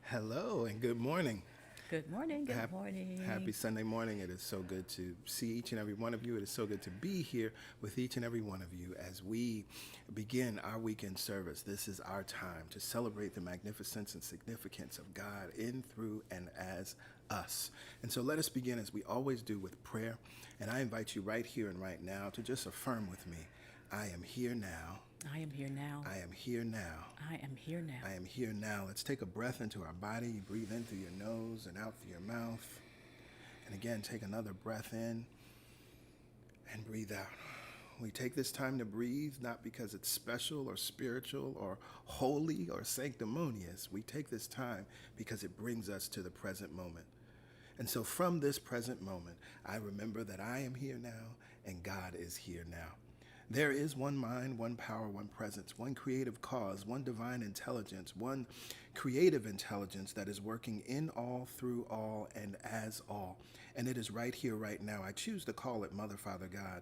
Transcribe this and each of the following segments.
Hello and good morning. Good morning. Good Happy morning. Sunday morning. It is so good to see each and every one of you. It is so good to be here with each and every one of you as we begin our weekend service. This is our time to celebrate the magnificence and significance of God in, through, and as us. And so let us begin as we always do with prayer. And I invite you right here and right now to just affirm with me, I am here now. I am here now. I am here now. I am here now. I am here now. Let's take a breath into our body. You breathe in through your nose and out through your mouth. And again, take another breath in and breathe out. We take this time to breathe not because it's special or spiritual or holy or sanctimonious. We take this time because it brings us to the present moment. And so from this present moment, I remember that I am here now and God is here now. There is one mind, one power, one presence, one creative cause, one divine intelligence, one creative intelligence that is working in all, through all, and as all. And it is right here, right now. I choose to call it Mother, Father, God.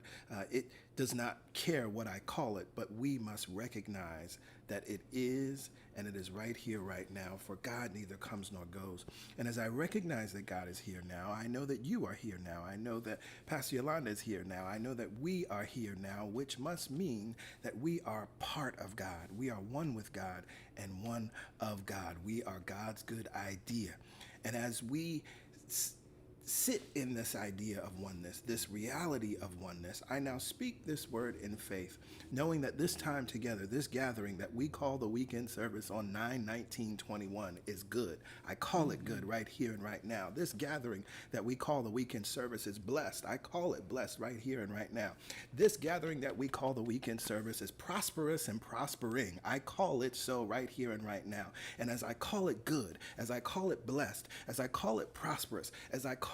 It does not care what I call it, but we must recognize that it is, and it is right here, right now, for God neither comes nor goes. And as I recognize that God is here now, I know that you are here now. I know that Pastor Yolanda is here now. I know that we are here now, which must mean that we are part of God. We are one with God and one of God. We are God's good idea. And as we sit in this idea of oneness, this reality of oneness, I now speak this word in faith, knowing that this time together, this gathering that we call the weekend service on 9/19/21 is good. I call it good right here and right now. This gathering that we call the weekend service is blessed. I call it blessed right here and right now. This gathering that we call the weekend service is prosperous and prospering. I call it so right here and right now. And as I call it good, as I call it blessed, as I call it prosperous, as I call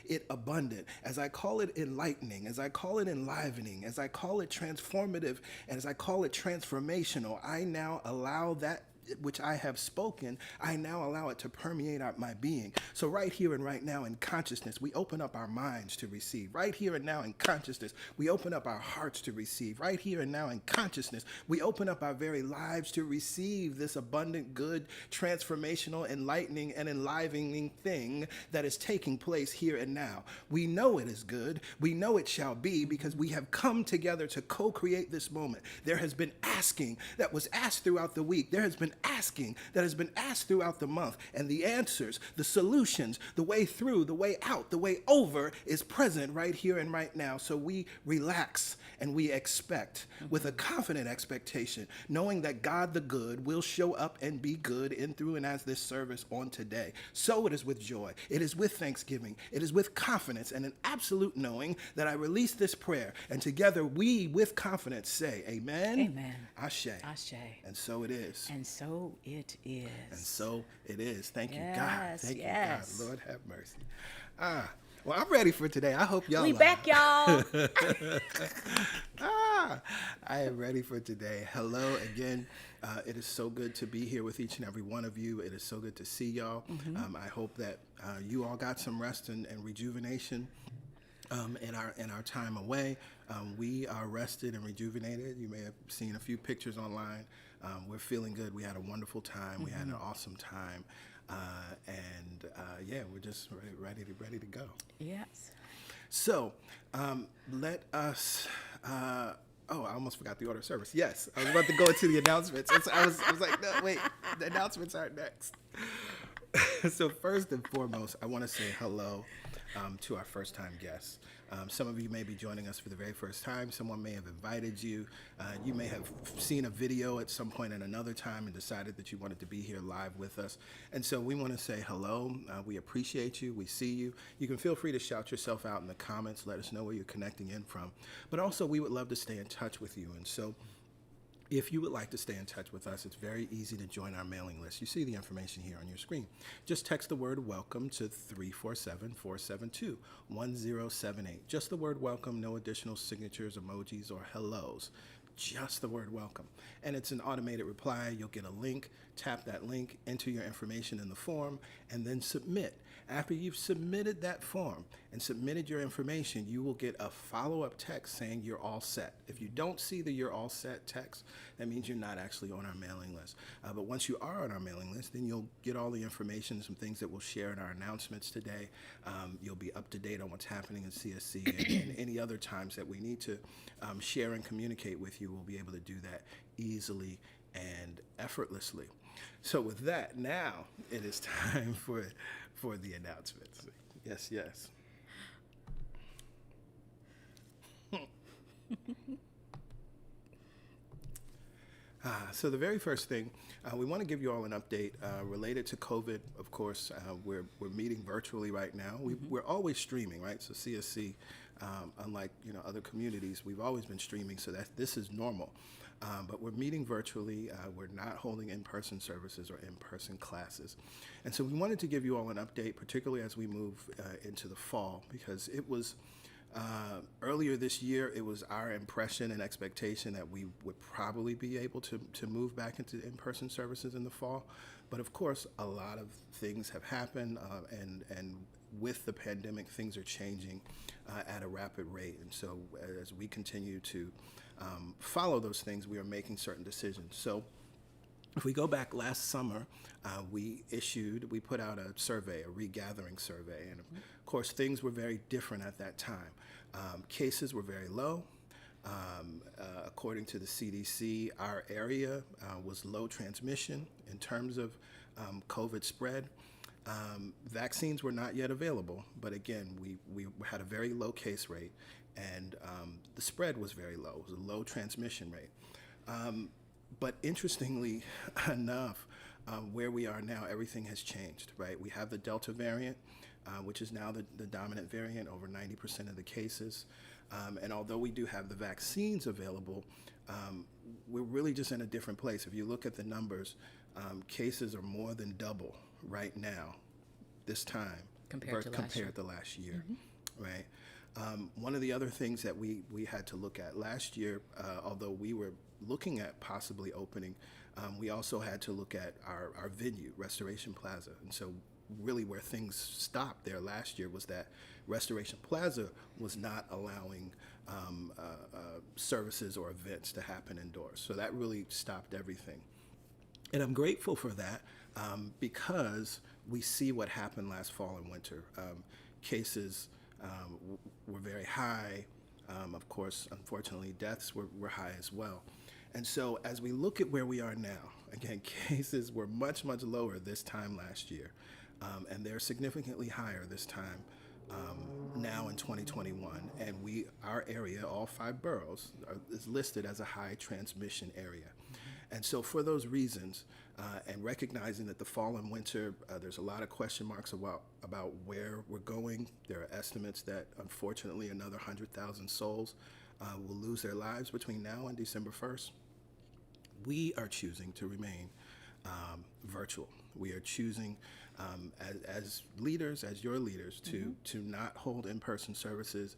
it abundant, as I call it enlightening, as I call it enlivening, as I call it transformative, and as I call it transformational, I now allow that which I have spoken, I now allow it to permeate my being. So right here and right now in consciousness, we open up our minds to receive. Right here and now in consciousness, we open up our hearts to receive. Right here and now in consciousness, we open up our very lives to receive this abundant, good, transformational, enlightening, and enlivening thing that is taking place here and now. We know it is good. We know it shall be because we have come together to co-create this moment. There has been asking that was asked throughout the week. There has been asking that has been asked throughout the month, and the answers, the solutions, the way through, the way out, the way over is present right here and right now. So we relax and we expect with a confident expectation, knowing that God the good will show up and be good in, through, and as this service on today. So it is with joy, it is with thanksgiving, it is with confidence and an absolute knowing that I release this prayer, and together we with confidence say amen. Amen. Ashe. Ashe. And so it is. And so it is. And so it is. Thank you, God. Yes, Thank yes. you, God. Lord have mercy. Well, I'm ready for today. I hope y'all We are. back, y'all. I am ready for today. Hello again. It is so good to be here with each and every one of you. It is so good to see y'all. I hope that you all got some rest and rejuvenation in our time away. We are rested and rejuvenated. You may have seen a few pictures online. We're feeling good. We had a wonderful time. We had an awesome time. Yeah, we're just ready to go. Yes. So let us. Oh, I almost forgot the order of service. Yes, I was about to go into the announcements. I was like, no, wait, the announcements aren't next. So first and foremost, I want to say hello to our first-time guests. Some of you may be joining us for the very first time. Someone may have invited you. You may have seen a video at some point at another time and decided that you wanted to be here live with us. And so we want to say hello. We appreciate you. We see you. You can feel free to shout yourself out in the comments. Let us know where you're connecting in from. But also, we would love to stay in touch with you. And so if you would like to stay in touch with us, it's very easy to join our mailing list. You see the information here on your screen. Just text the word welcome to 347-472-1078. Just the word welcome, no additional signatures, emojis, or hellos. Just the word welcome. And it's an automated reply. You'll get a link, tap that link, enter your information in the form, and then submit. After you've submitted that form and submitted your information, you will get a follow-up text saying you're all set. If you don't see the "you're all set" text, that means you're not actually on our mailing list. But once you are on our mailing list, then you'll get all the information, some things that we'll share in our announcements today. You'll be up to date on what's happening in CSC and any other times that we need to share and communicate with you. We'll be able to do that easily and effortlessly. So with that, now it is time for the announcements. Yes, yes. So the very first thing, we want to give you all an update related to COVID. Of course, we're meeting virtually right now. We're always streaming, right? So CSC, unlike other communities, we've always been streaming, so that this is normal. But we're meeting virtually. We're not holding in-person services or in-person classes. And so we wanted to give you all an update, particularly as we move into the fall, because it was earlier this year, it was our impression and expectation that we would probably be able to move back into in-person services in the fall. But of course, a lot of things have happened, and with the pandemic, things are changing at a rapid rate. And so as we continue to follow those things, we are making certain decisions. So if we go back last summer, we put out a survey, a regathering survey. And of course, things were very different at that time. Cases were very low. According to the CDC, our area was low transmission in terms of COVID spread. Vaccines were not yet available, but again, we had a very low case rate, and the spread was very low. It was a low transmission rate. But interestingly enough, where we are now, everything has changed, right? We have the Delta variant, which is now the dominant variant, over 90% of the cases. And although we do have the vaccines available, we're really just in a different place. If you look at the numbers, cases are more than double right now, this time, compared to last year, right? One of the other things that we had to look at last year, although we were looking at possibly opening, we also had to look at our venue, Restoration Plaza. And so really where things stopped there last year was that Restoration Plaza was not allowing services or events to happen indoors. So that really stopped everything. And I'm grateful for that because we see what happened last fall and winter. Cases were very high. Of course, unfortunately, deaths were high as well. And so as we look at where we are now, again, cases were much, much lower this time last year. And they're significantly higher this time now in 2021. And our area, all 5 boroughs, is listed as a high transmission area. And so for those reasons, and recognizing that the fall and winter, there's a lot of question marks about where we're going. There are estimates that, unfortunately, another 100,000 souls will lose their lives between now and December 1st. We are choosing to remain virtual. We are choosing, as leaders, as your leaders, to not hold in-person services.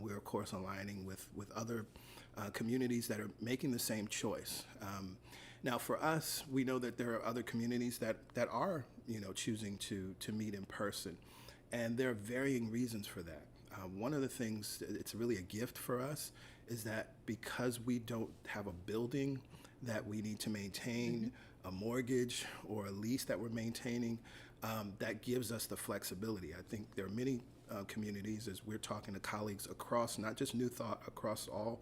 We're, of course, aligning with other communities that are making the same choice. Now, for us, we know that there are other communities that are, choosing to meet in person, and there are varying reasons for that. One of the things, it's really a gift for us, is that because we don't have a building that we need to maintain, a mortgage or a lease that we're maintaining, that gives us the flexibility. I think there are many communities, as we're talking to colleagues across, not just New Thought, across all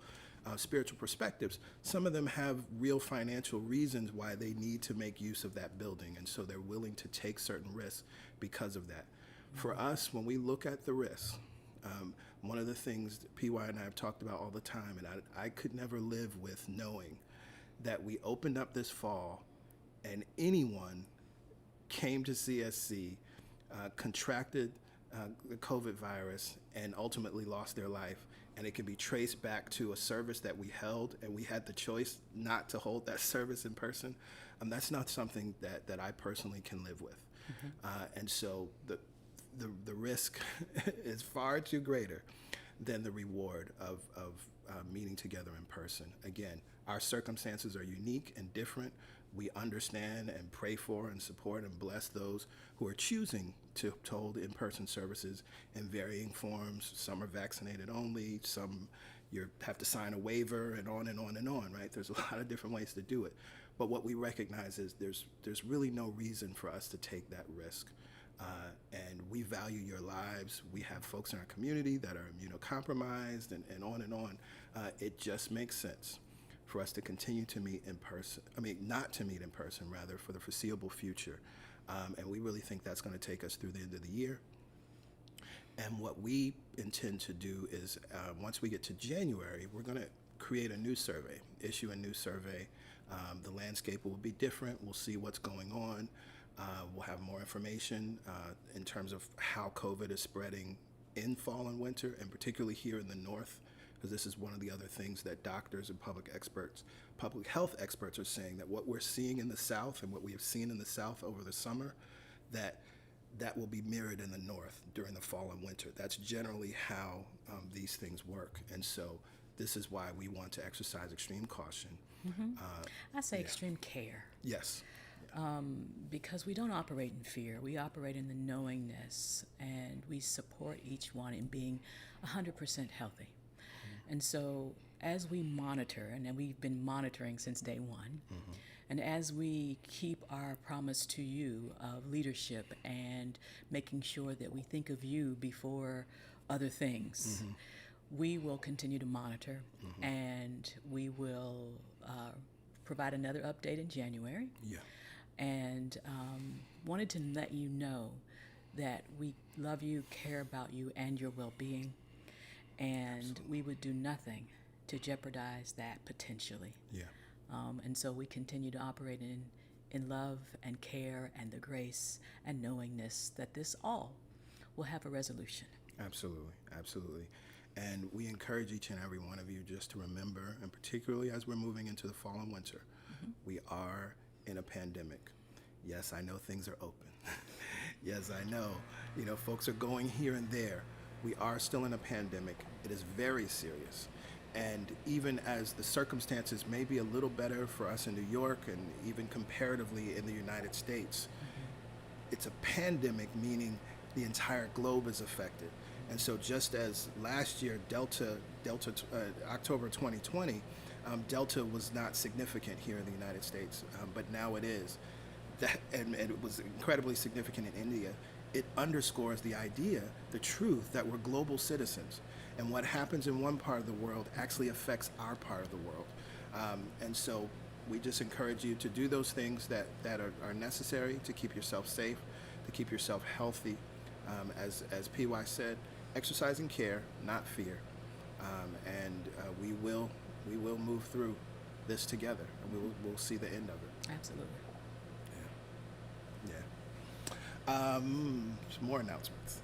spiritual perspectives, some of them have real financial reasons why they need to make use of that building, and so they're willing to take certain risks because of that. For us, when we look at the risks, one of the things that PY and I have talked about all the time, and I could never live with knowing that we opened up this fall and anyone came to CSC, contracted the COVID virus, and ultimately lost their life, and it can be traced back to a service that we held, and we had the choice not to hold that service in person. That's not something that I personally can live with. And so the risk is far too greater than the reward of meeting together in person. Again, our circumstances are unique and different. We understand and pray for and support and bless those who are choosing to hold in-person services in varying forms. Some are vaccinated only, some you have to sign a waiver, and on and on and on, right? There's a lot of different ways to do it. But what we recognize is there's really no reason for us to take that risk. And we value your lives. We have folks in our community that are immunocompromised and on and on. It just makes sense for us to continue to meet in person. Not to meet in person, rather, for the foreseeable future. And we really think that's going to take us through the end of the year. And what we intend to do is, once we get to January, we're going to create a new survey, issue a new survey. The landscape will be different. We'll see what's going on. We'll have more information in terms of how COVID is spreading in fall and winter, and particularly here in the North, because this is one of the other things that doctors and public health experts are saying, that what we're seeing in the South and what we have seen in the South over the summer, that will be mirrored in the North during the fall and winter. That's generally how these things work. And so this is why we want to exercise extreme caution. I say extreme care. Yes. Because we don't operate in fear. We operate in the knowingness, and we support each one in being 100% healthy. And so as we monitor, and we've been monitoring since day one, and as we keep our promise to you of leadership and making sure that we think of you before other things, we will continue to monitor, and we will provide another update in January. Yeah. And wanted to let you know that we love you, care about you, and your well-being, and Absolutely. We would do nothing to jeopardize that potentially. Yeah. And so we continue to operate in love and care and the grace and knowingness that this all will have a resolution. Absolutely, absolutely. And we encourage each and every one of you just to remember, and particularly as we're moving into the fall and winter, we are in a pandemic. Yes, I know things are open. Yes, I know, folks are going here and there. We are still in a pandemic. It is very serious. And even as the circumstances may be a little better for us in New York and even comparatively in the United States, it's a pandemic, meaning the entire globe is affected. And so just as last year, October 2020, Delta was not significant here in the United States, but now it is. And it was incredibly significant in India. It underscores the idea, the truth, that we're global citizens. And what happens in one part of the world actually affects our part of the world. And so we just encourage you to do those things that are necessary to keep yourself safe, to keep yourself healthy. As PY said, exercising care, not fear. And we will move through this together, and we'll see the end of it. Absolutely. Yeah. Some more announcements.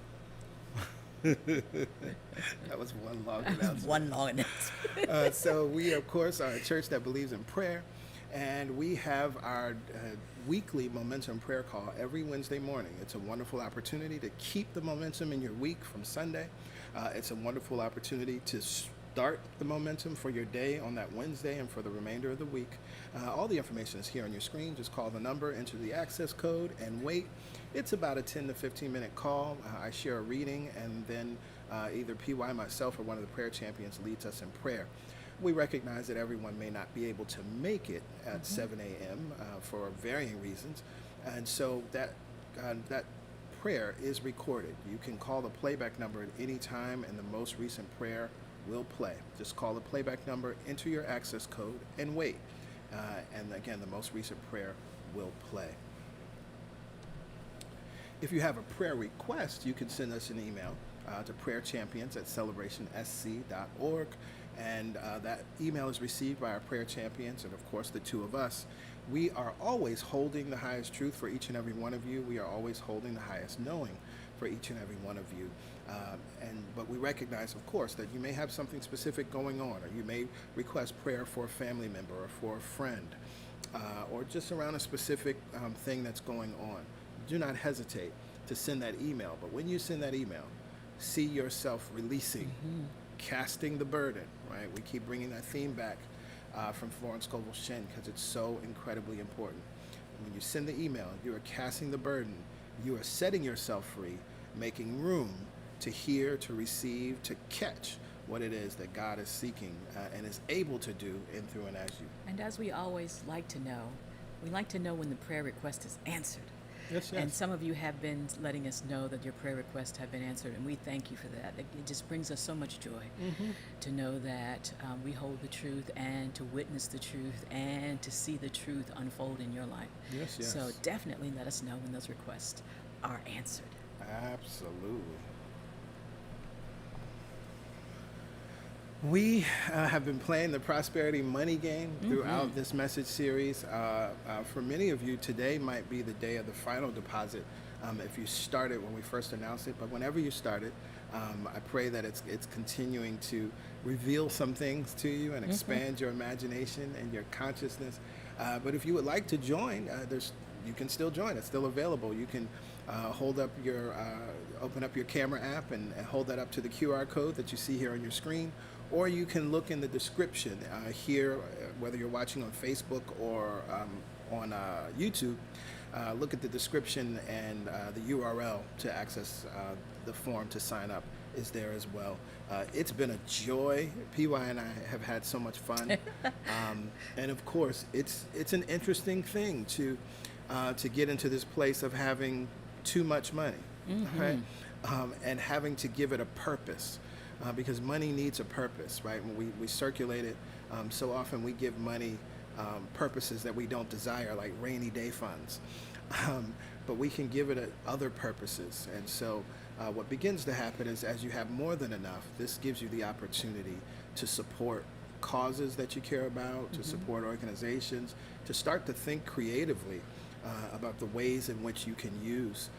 That was one long announcement. One long announcement. So we, of course, are a church that believes in prayer, and we have our weekly Momentum prayer call every Wednesday morning. It's a wonderful opportunity to keep the momentum in your week from Sunday. It's a wonderful opportunity to start the momentum for your day on that Wednesday and for the remainder of the week. All the information is here on your screen. Just call the number, enter the access code, and wait. It's about a 10 to 15 minute call. I share a reading, and then either PY, myself, or one of the prayer champions leads us in prayer. We recognize that everyone may not be able to make it at 7 a.m. For varying reasons, and so that prayer is recorded. You can call the playback number at any time, and the most recent prayer will play. Just call the playback number, enter your access code, and wait. And again, the most recent prayer will play. If you have a prayer request, you can send us an email to prayerchampions@celebrationsc.org. And that email is received by our prayer champions and, of course, the two of us. We are always holding the highest truth for each and every one of you. We are always holding the highest knowing for each and every one of you. But we recognize, of course, that you may have something specific going on, or you may request prayer for a family member or for a friend, or just around a specific thing that's going on. Do not hesitate to send that email. But when you send that email, see yourself releasing, casting the burden, right? We keep bringing that theme back from Florence Scovel Shen because it's so incredibly important. When you send the email, you are casting the burden You are setting yourself free, making room to hear, to receive, to catch what it is that God is seeking and is able to do in, through, and as you. And as we always like to know, we like to know when the prayer request is answered. Yes, And yes. some of you have been letting us know that your prayer requests have been answered, and we thank you for that. It just brings us so much joy to know that we hold the truth and to witness the truth and to see the truth unfold in your life. Yes, yes. So definitely let us know when those requests are answered. Absolutely. We have been playing the prosperity money game throughout this message series. For many of you, today might be the day of the final deposit if you started when we first announced it. But whenever you started, I pray that it's continuing to reveal some things to you and expand your imagination and your consciousness. But if you would like to join, you can still join. It's still available. You can open up your camera app and hold that up to the QR code that you see here on your screen. Or you can look in the description here, whether you're watching on Facebook or on YouTube. Look at the description, and the URL to access the form to sign up is there as well. It's been a joy. PY and I have had so much fun. And of course, it's an interesting thing to get into this place of having too much money, right? And having to give it a purpose. Because money needs a purpose, right? When we circulate it, so often we give money purposes that we don't desire, like rainy day funds. But we can give it other purposes. And so what begins to happen is, as you have more than enough, this gives you the opportunity to support causes that you care about, to support organizations, to start to think creatively about the ways in which you can use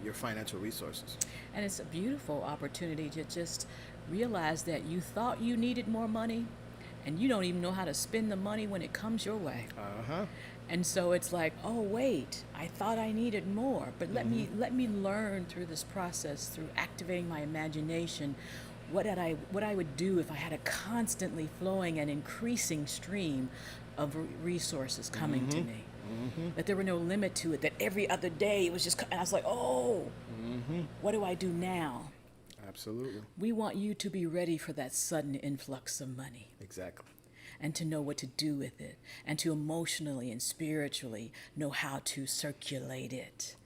your financial resources. And it's a beautiful opportunity to just realize that you thought you needed more money and you don't even know how to spend the money when it comes your way. And so it's like, oh wait, I thought I needed more, but let me learn through this process, through activating my imagination, what I would do if I had a constantly flowing and increasing stream of resources coming to me. That there were no limit to it, that every other day it was just, and I was like, oh, what do I do now? Absolutely. We want you to be ready for that sudden influx of money. Exactly. And to know what to do with it, and to emotionally and spiritually know how to circulate it.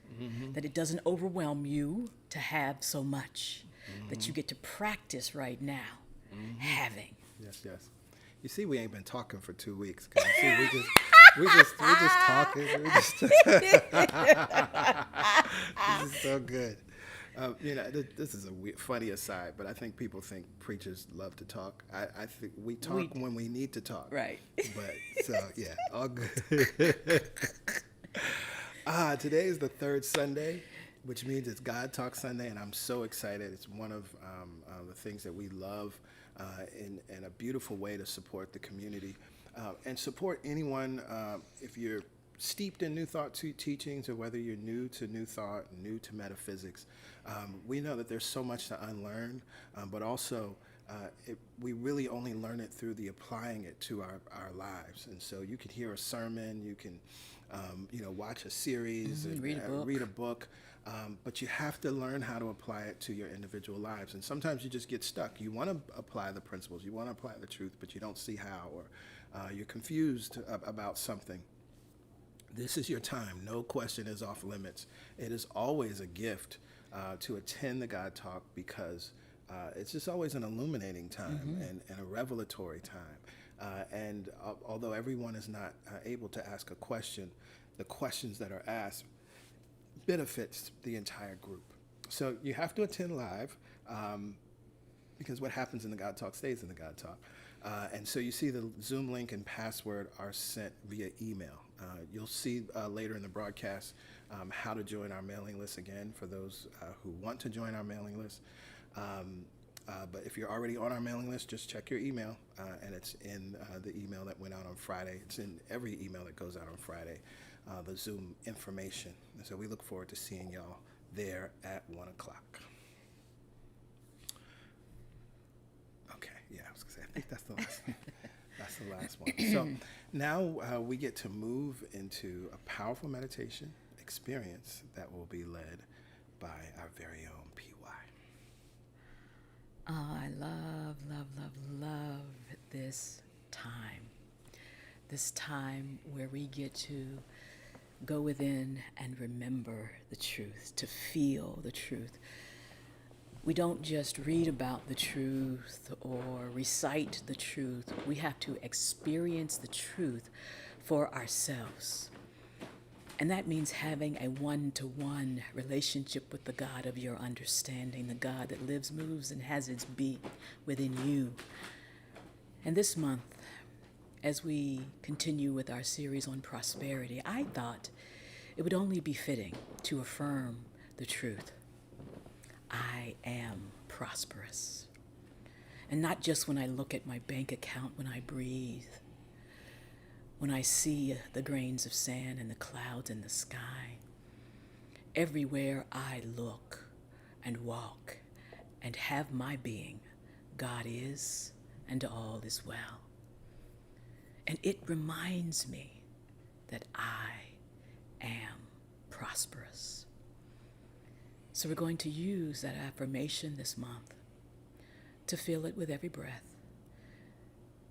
That it doesn't overwhelm you to have so much, that you get to practice right now having. Yes, yes. You see, we ain't been talking for 2 weeks. 'Cause you see, we just talking. This is so good. This is a funny aside, but I think people think preachers love to talk. I think we talk when we need to talk. Right. But so yeah, all good. Today is the third Sunday, which means it's God Talk Sunday, and I'm so excited. It's one of the things that we love in a beautiful way to support the community and support anyone if you're steeped in New Thought teachings, or whether you're new to New Thought, new to metaphysics. We know that there's so much to unlearn, but also we really only learn it through the applying it to our lives. And so you can hear a sermon, you can watch a series, and read a book, but you have to learn how to apply it to your individual lives. And sometimes you just get stuck. You want to apply the principles, you want to apply the truth, but you don't see how, or you're confused about something. This is your time. No question is off limits. It is always a gift to attend the God Talk, because it's just always an illuminating time and a revelatory time. And although everyone is not able to ask a question, the questions that are asked benefits the entire group. So you have to attend live, because what happens in the God Talk stays in the God Talk. And so you see the Zoom link and password are sent via email. You'll see later in the broadcast how to join our mailing list again for those who want to join our mailing list. But if you're already on our mailing list, just check your email, and it's in the email that went out on Friday. It's in every email that goes out on Friday, the Zoom information. And so we look forward to seeing y'all there at 1 o'clock. Okay, yeah, I was gonna say, I think that's the last that's the last one. So now we get to move into a powerful meditation, experience that will be led by our very own PY. Oh, I love, love, love, love this time. This time where we get to go within and remember the truth, to feel the truth. We don't just read about the truth or recite the truth. We have to experience the truth for ourselves. And that means having a one-to-one relationship with the God of your understanding, the God that lives, moves, and has its being within you. And this month, as we continue with our series on prosperity, I thought it would only be fitting to affirm the truth. I am prosperous. And not just when I look at my bank account, when I breathe, when I see the grains of sand and the clouds in the sky. Everywhere I look and walk and have my being, God is, and all is well. And it reminds me that I am prosperous. So we're going to use that affirmation this month to fill it with every breath,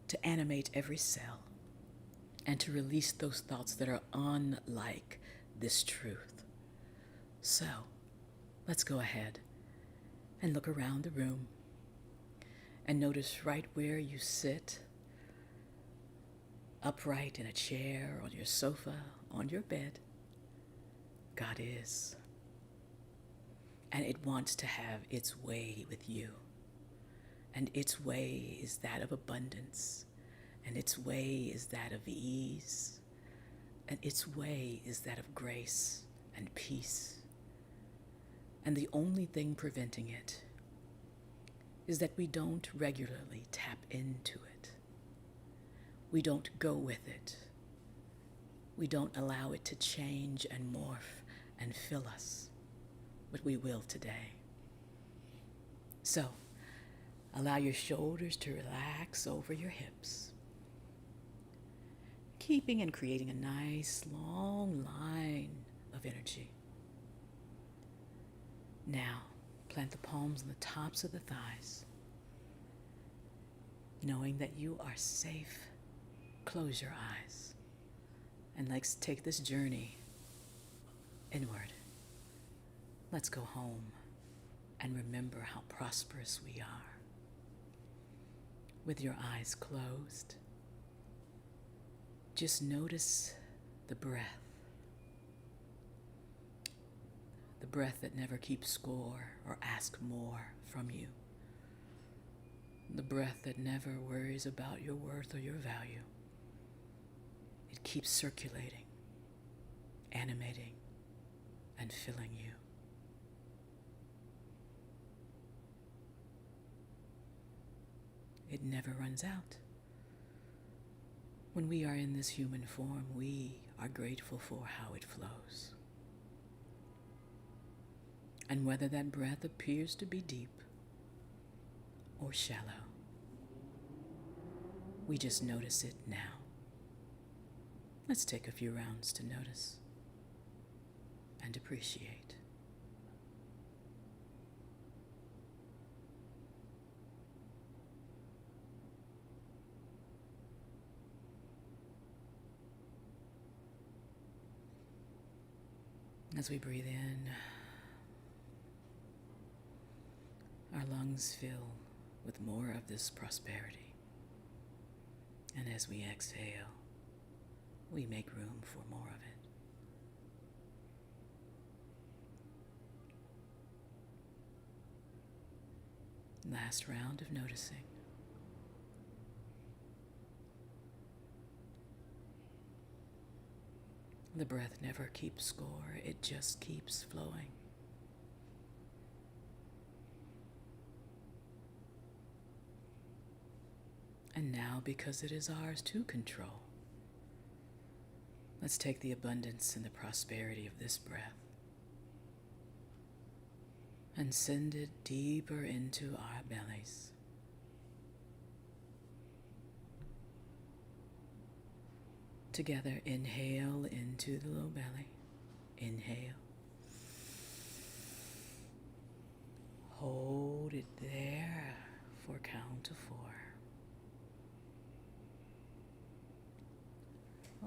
to animate every cell, and to release those thoughts that are unlike this truth. So let's go ahead and look around the room and notice right where you sit, upright in a chair, on your sofa, on your bed. God is. And it wants to have its way with you. And its way is that of abundance. And its way is that of ease. And its way is that of grace and peace. And the only thing preventing it is that we don't regularly tap into it. We don't go with it. We don't allow it to change and morph and fill us, but we will today. So, allow your shoulders to relax over your hips, keeping and creating a nice long line of energy. Now, plant the palms on the tops of the thighs, knowing that you are safe. Close your eyes and let's take this journey inward. Let's go home and remember how prosperous we are. With your eyes closed, just notice the breath that never keeps score or asks more from you. The breath that never worries about your worth or your value. It keeps circulating, animating, and filling you. It never runs out. When we are in this human form, we are grateful for how it flows. And whether that breath appears to be deep or shallow, we just notice it now. Let's take a few rounds to notice and appreciate. As we breathe in, our lungs fill with more of this prosperity. And as we exhale, we make room for more of it. Last round of noticing. The breath never keeps score, it just keeps flowing. And now, because it is ours to control, let's take the abundance and the prosperity of this breath and send it deeper into our bellies. Together, inhale into the low belly. Inhale. Hold it there for count to 4.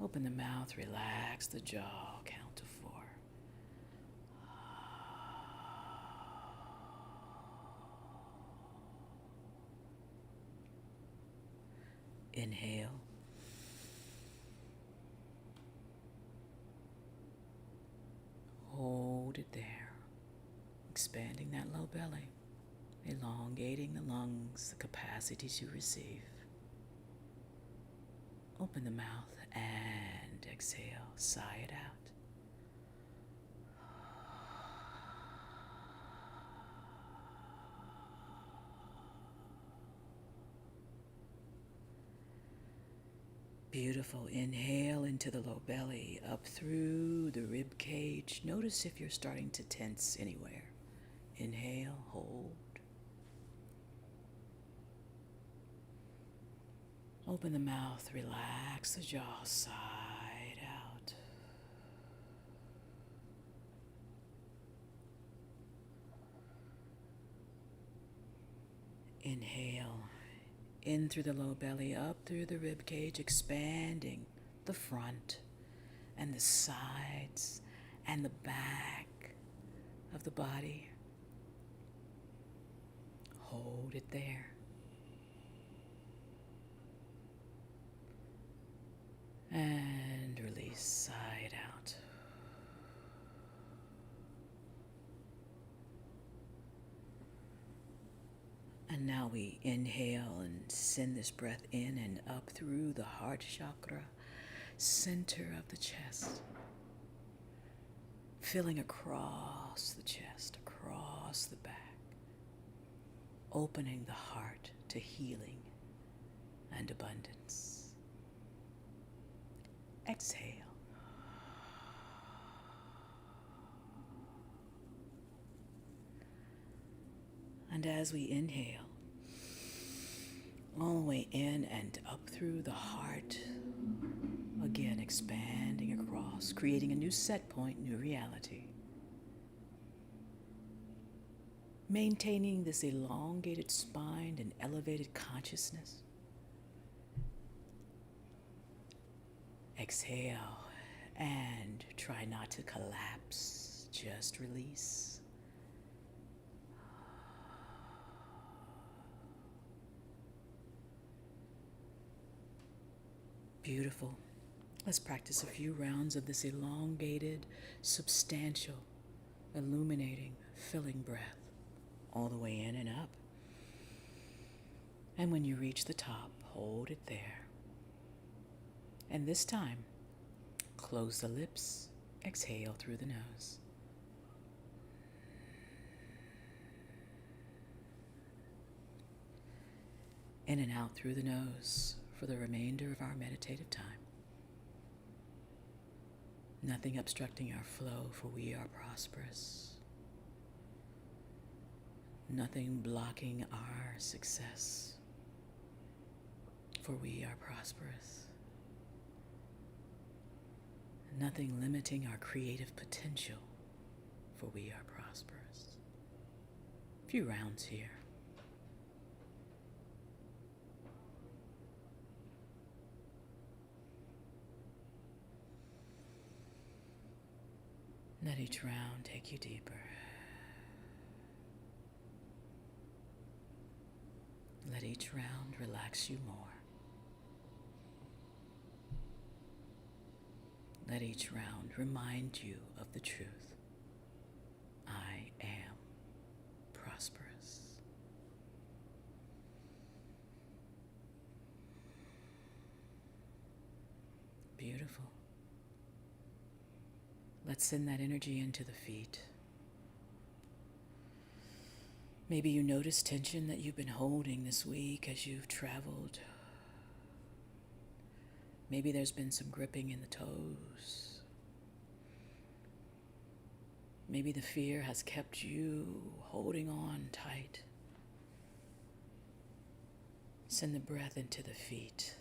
Open the mouth, relax the jaw, count to 4. Inhale. Hold it there, expanding that low belly, elongating the lungs, the capacity to receive. Open the mouth and exhale, sigh it out. Beautiful. Inhale into the low belly, up through the rib cage. Notice if you're starting to tense anywhere. Inhale, hold. Open the mouth, relax the jaw, side out. Inhale. In through the low belly, up through the rib cage, expanding the front and the sides and the back of the body. Hold it there. And release, side out. And now we inhale and send this breath in and up through the heart chakra, center of the chest, filling across the chest, across the back, opening the heart to healing and abundance. Exhale. And as we inhale, all the way in and up through the heart, again expanding across, creating a new set point, new reality. Maintaining this elongated spine and elevated consciousness. Exhale and try not to collapse, just release. Beautiful. Let's practice a few rounds of this elongated, substantial, illuminating, filling breath, all the way in and up. And when you reach the top, hold it there. And this time, close the lips, exhale through the nose. In and out through the nose for the remainder of our meditative time. Nothing obstructing our flow, for we are prosperous. Nothing blocking our success, for we are prosperous. Nothing limiting our creative potential, for we are prosperous. A few rounds here. Let each round take you deeper. Let each round relax you more. Let each round remind you of the truth. I am prosperous. Beautiful. Let's send that energy into the feet. Maybe you notice tension that you've been holding this week as you've traveled. Maybe there's been some gripping in the toes. Maybe the fear has kept you holding on tight. Send the breath into the feet.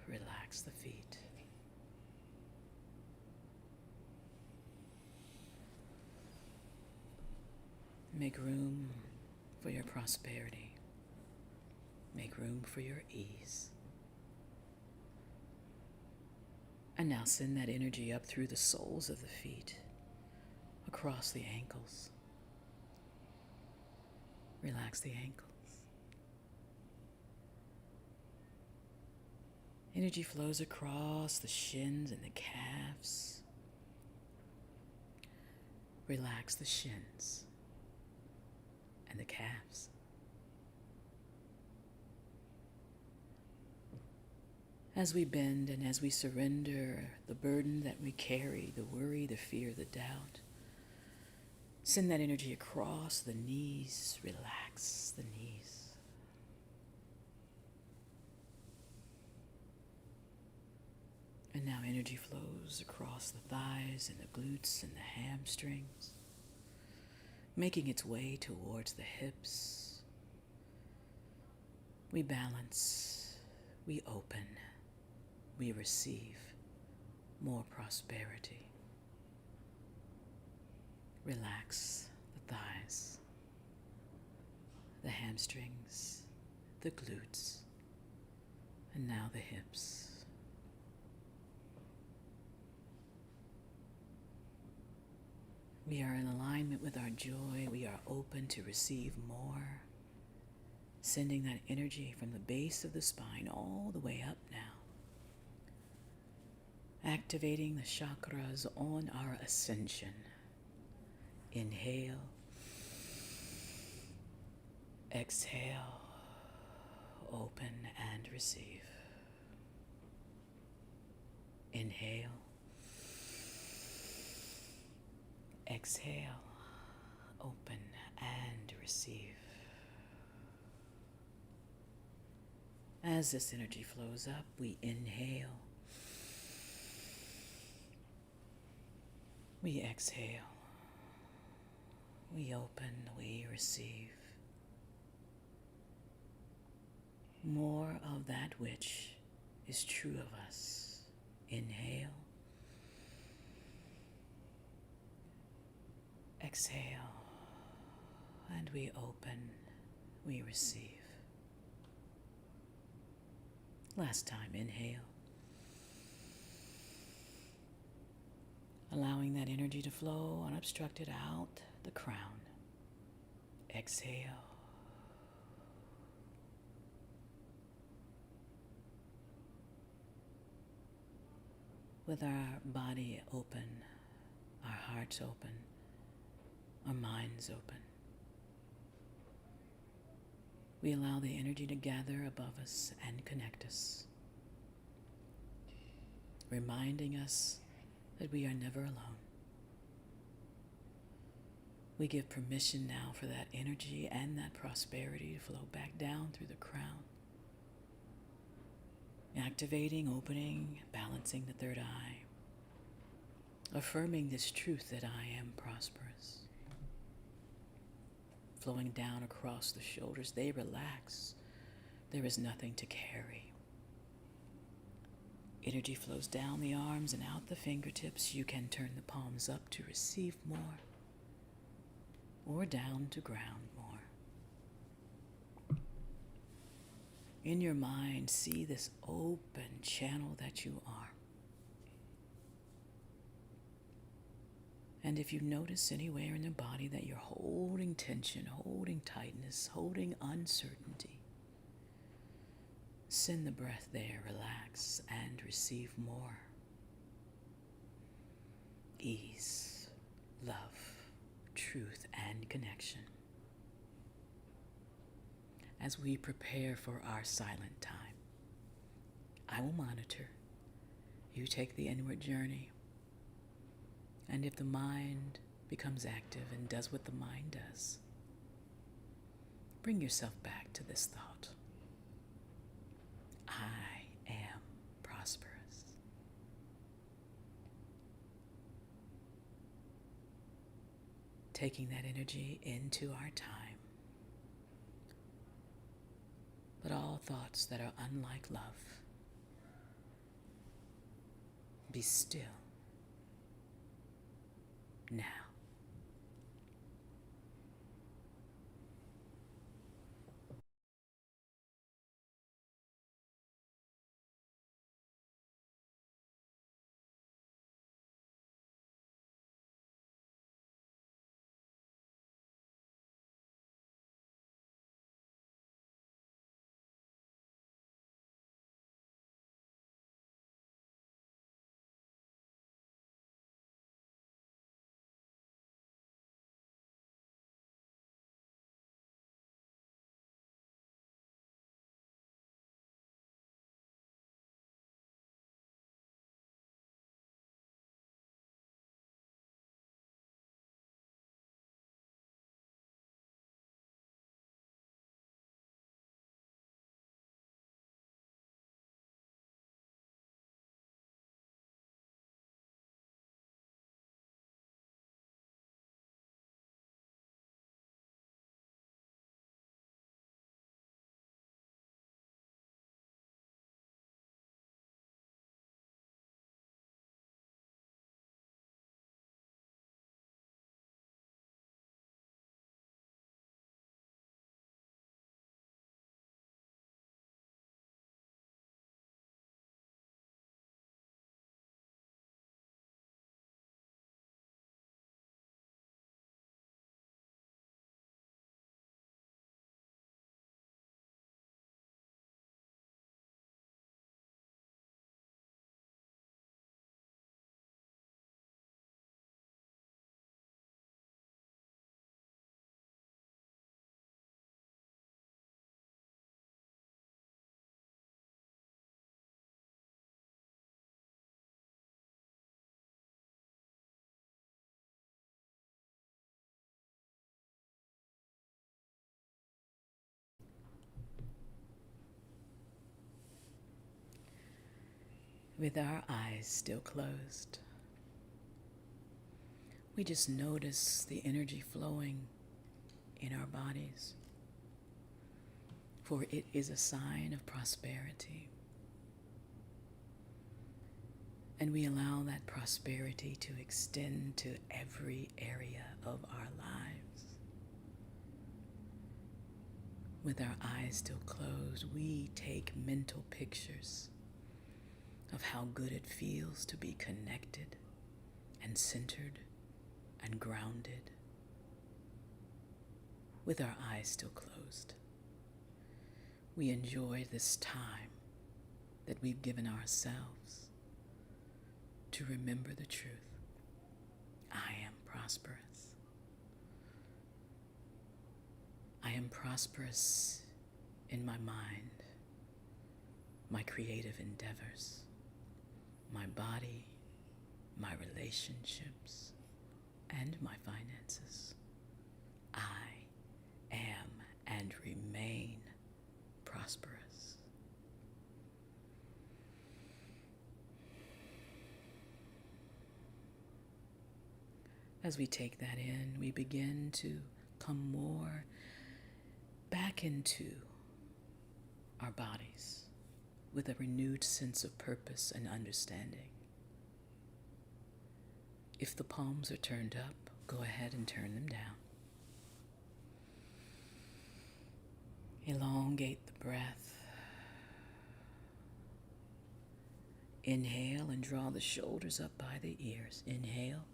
Relax the feet. Make room for your prosperity. Make room for your ease. And now send that energy up through the soles of the feet, across the ankles. Relax the ankles. Energy flows across the shins and the calves. Relax the shins and the calves. As we bend and as we surrender the burden that we carry, the worry, the fear, the doubt, send that energy across the knees. Relax the knees. And now energy flows across the thighs and the glutes and the hamstrings, making its way towards the hips. We balance, we open, we receive more prosperity. Relax the thighs, the hamstrings, the glutes, and now the hips. We are in alignment with our joy. We are open to receive more, sending that energy from the base of the spine all the way up now, activating the chakras on our ascension. Inhale, exhale, open and receive. Inhale, exhale, open and receive. As this energy flows up, we inhale, we exhale, we open, we receive. More of that which is true of us. Inhale, exhale, and we open, we receive. Last time, inhale. Allowing that energy to flow unobstructed out the crown. Exhale. With our body open, our hearts open, our minds open, we allow the energy to gather above us and connect us, reminding us that we are never alone. We give permission now for that energy and that prosperity to flow back down through the crown, activating, opening, balancing the third eye, affirming this truth that I am prosperous. Flowing down across the shoulders, they relax. There is nothing to carry. Energy flows down the arms and out the fingertips. You can turn the palms up to receive more, or down to ground more. In your mind, see this open channel that you are. And if you notice anywhere in the body that you're holding tension, holding tightness, holding uncertainty, send the breath there, relax, and receive more. Ease, love, truth, and connection. As we prepare for our silent time, I will monitor. You take the inward journey. And if the mind becomes active and does what the mind does, bring yourself back to this thought. I am prosperous. Taking that energy into our time. But all thoughts that are unlike love, be still. Now, with our eyes still closed, we just notice the energy flowing in our bodies, for it is a sign of prosperity. And we allow that prosperity to extend to every area of our lives. With our eyes still closed, we take mental pictures of how good it feels to be connected and centered and grounded. With our eyes still closed, we enjoy this time that we've given ourselves to remember the truth. I am prosperous. I am prosperous in my mind, my creative endeavors, my body, my relationships, and my finances. I am and remain prosperous. As we take that in, we begin to come more back into our bodies with a renewed sense of purpose and understanding. If the palms are turned up, go ahead and turn them down. Elongate the breath. Inhale and draw the shoulders up by the ears. Inhale.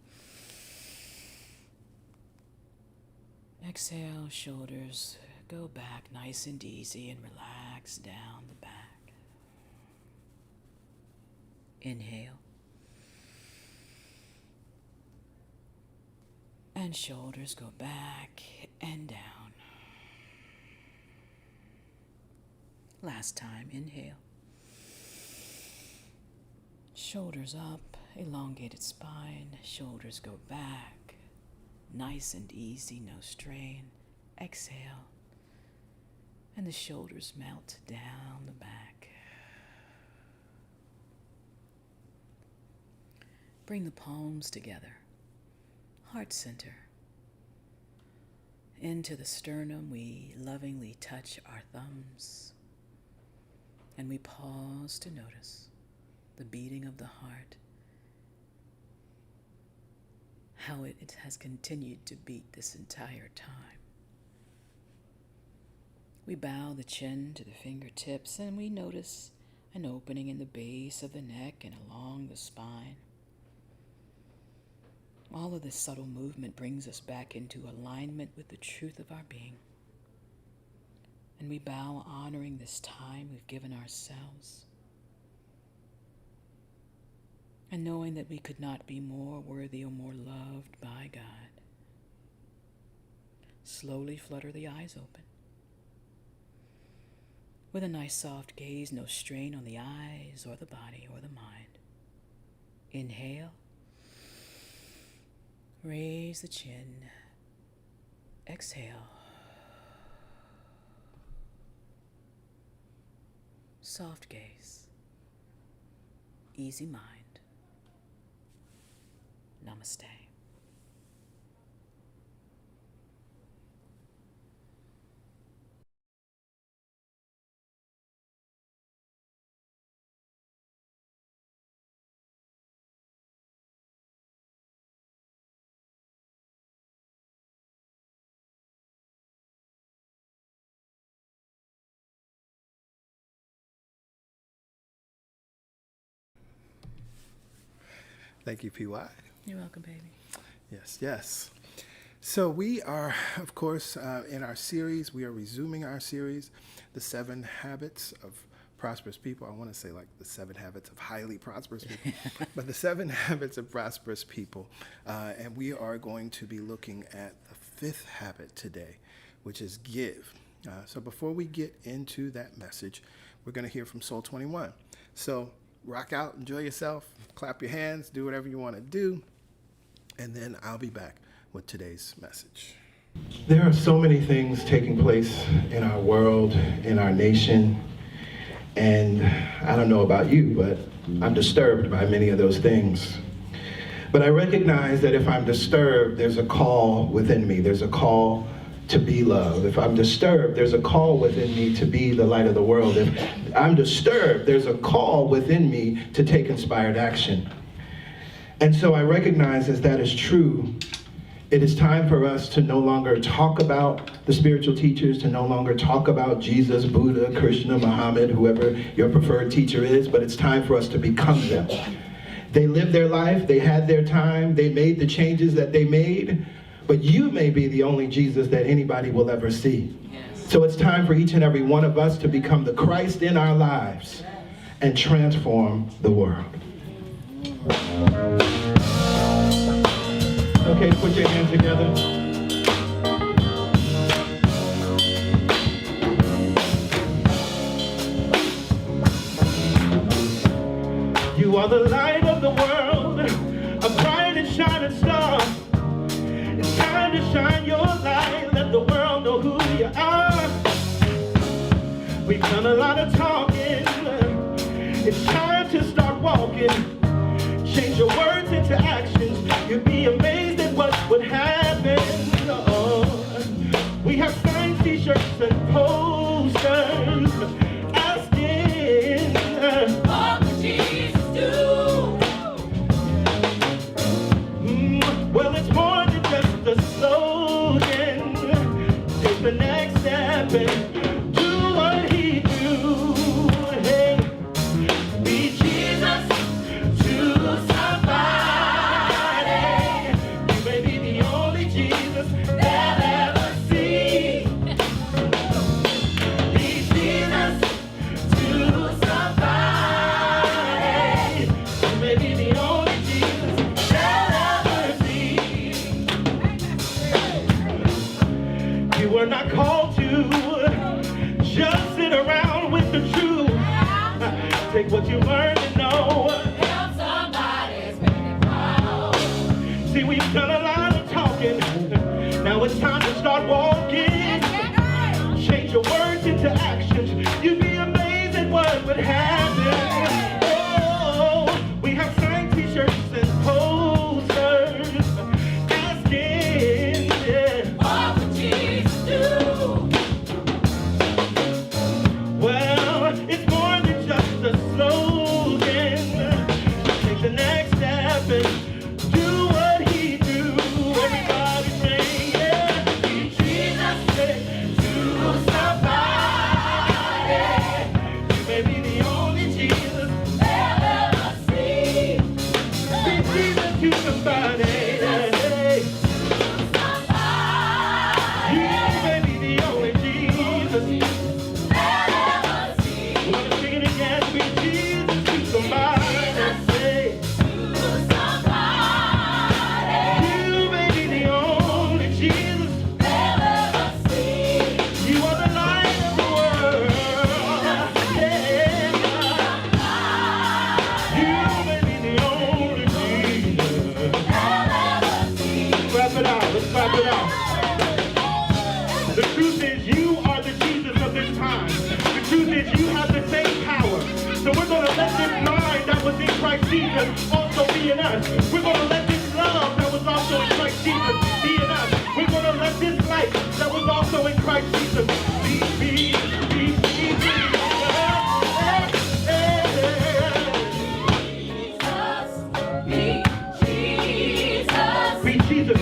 Exhale, shoulders go back nice and easy and relax down the back. Inhale. And shoulders go back and down. Last time, inhale. Shoulders up, elongated spine, shoulders go back. Nice and easy, no strain. Exhale. And the shoulders melt down the back. Bring the palms together. Heart center. Into the sternum, we lovingly touch our thumbs. And we pause to notice the beating of the heart, how it has continued to beat this entire time. We bow the chin to the fingertips and we notice an opening in the base of the neck and along the spine. All of this subtle movement brings us back into alignment with the truth of our being. And we bow, honoring this time we've given ourselves. And knowing that we could not be more worthy or more loved by God. Slowly flutter the eyes open. With a nice soft gaze, no strain on the eyes or the body or the mind. Inhale. Raise the chin. Exhale. Soft gaze. Easy mind. Namaste. Thank you, PY. You're welcome, baby. Yes, yes. So we are, of course, in our series, we are resuming our series, The 7 Habits of Prosperous People. I want to say like the 7 Habits of Highly Prosperous People, but the 7 Habits of Prosperous People. And we are going to be looking at the 5th habit today, which is give. So before we get into that message, we're going to hear from Soul 21. So rock out, enjoy yourself, clap your hands, do whatever you want to do, and then I'll be back with today's message. There are so many things taking place in our world, in our nation, and I don't know about you, but I'm disturbed by many of those things. But I recognize that if I'm disturbed, there's a call within me. There's a call to be love. If I'm disturbed, there's a call within me to be the light of the world. If I'm disturbed, there's a call within me to take inspired action. And so I recognize as that is true, it is time for us to no longer talk about the spiritual teachers, to no longer talk about Jesus, Buddha, Krishna, Muhammad, whoever your preferred teacher is, but it's time for us to become them. They lived their life, they had their time, they made the changes that they made, but you may be the only Jesus that anybody will ever see. Yes. So it's time for each and every one of us to become the Christ in our lives and transform the world. Okay, put your hands together. You are the light of the world, a bright and shining star. It's time to shine your light, let the world know who you are. We've done a lot of talking, it's time to start walking. Change your words into actions, you'd be amazed at what would happen. Oh, we have signs, t-shirts, and posters asking, what would Jesus do? Well, it's more than just a slogan. Take the next step and do what he do. Hey, be Jesus to somebody. You may be the only Jesus they'll ever see. Be Jesus to somebody. You may be the only Jesus they'll ever see. You were not called to just sit around with the truth. Take what you learned and know. Help somebody make it proud. See, we've done a lot of talking. Now it's time to start walking. Change your words into actions. You'd be amazed at what would happen. Oh, we have signed t-shirts and posters asking, yeah, what would Jesus do? Well, it's more than just a slogan. Take the next step and do what he do. Everybody say, yeah, be Jesus to somebody. You may be the only Jesus they'll ever see. Be Jesus to somebody. You may be the only Jesus. We're gonna sing it again. Be Jesus to somebody. Say, you may be the only Jesus. You are the light of the world. Yeah. You may be the only Jesus. Clap it out. Let's clap it out. The truth is, you are the Jesus of this time. The truth is, you have the same power. So we're going to let this mind that was in Christ Jesus also be in us. We're going to let this love that was also in Christ Jesus be in us. We're going to let this light that was also in Christ Jesus be Be Jesus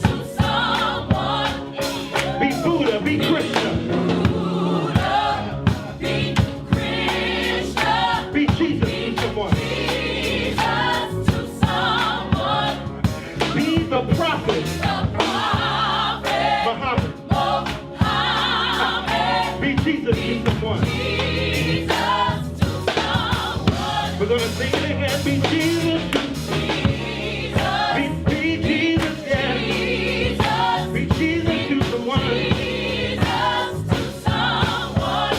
to someone. Be Buddha, be Krishna. Be Jesus to someone. Be the prophet. Muhammad. Be Jesus to someone. We're going to sing it again. Be Jesus to be Jesus, yeah. Be Jesus to someone.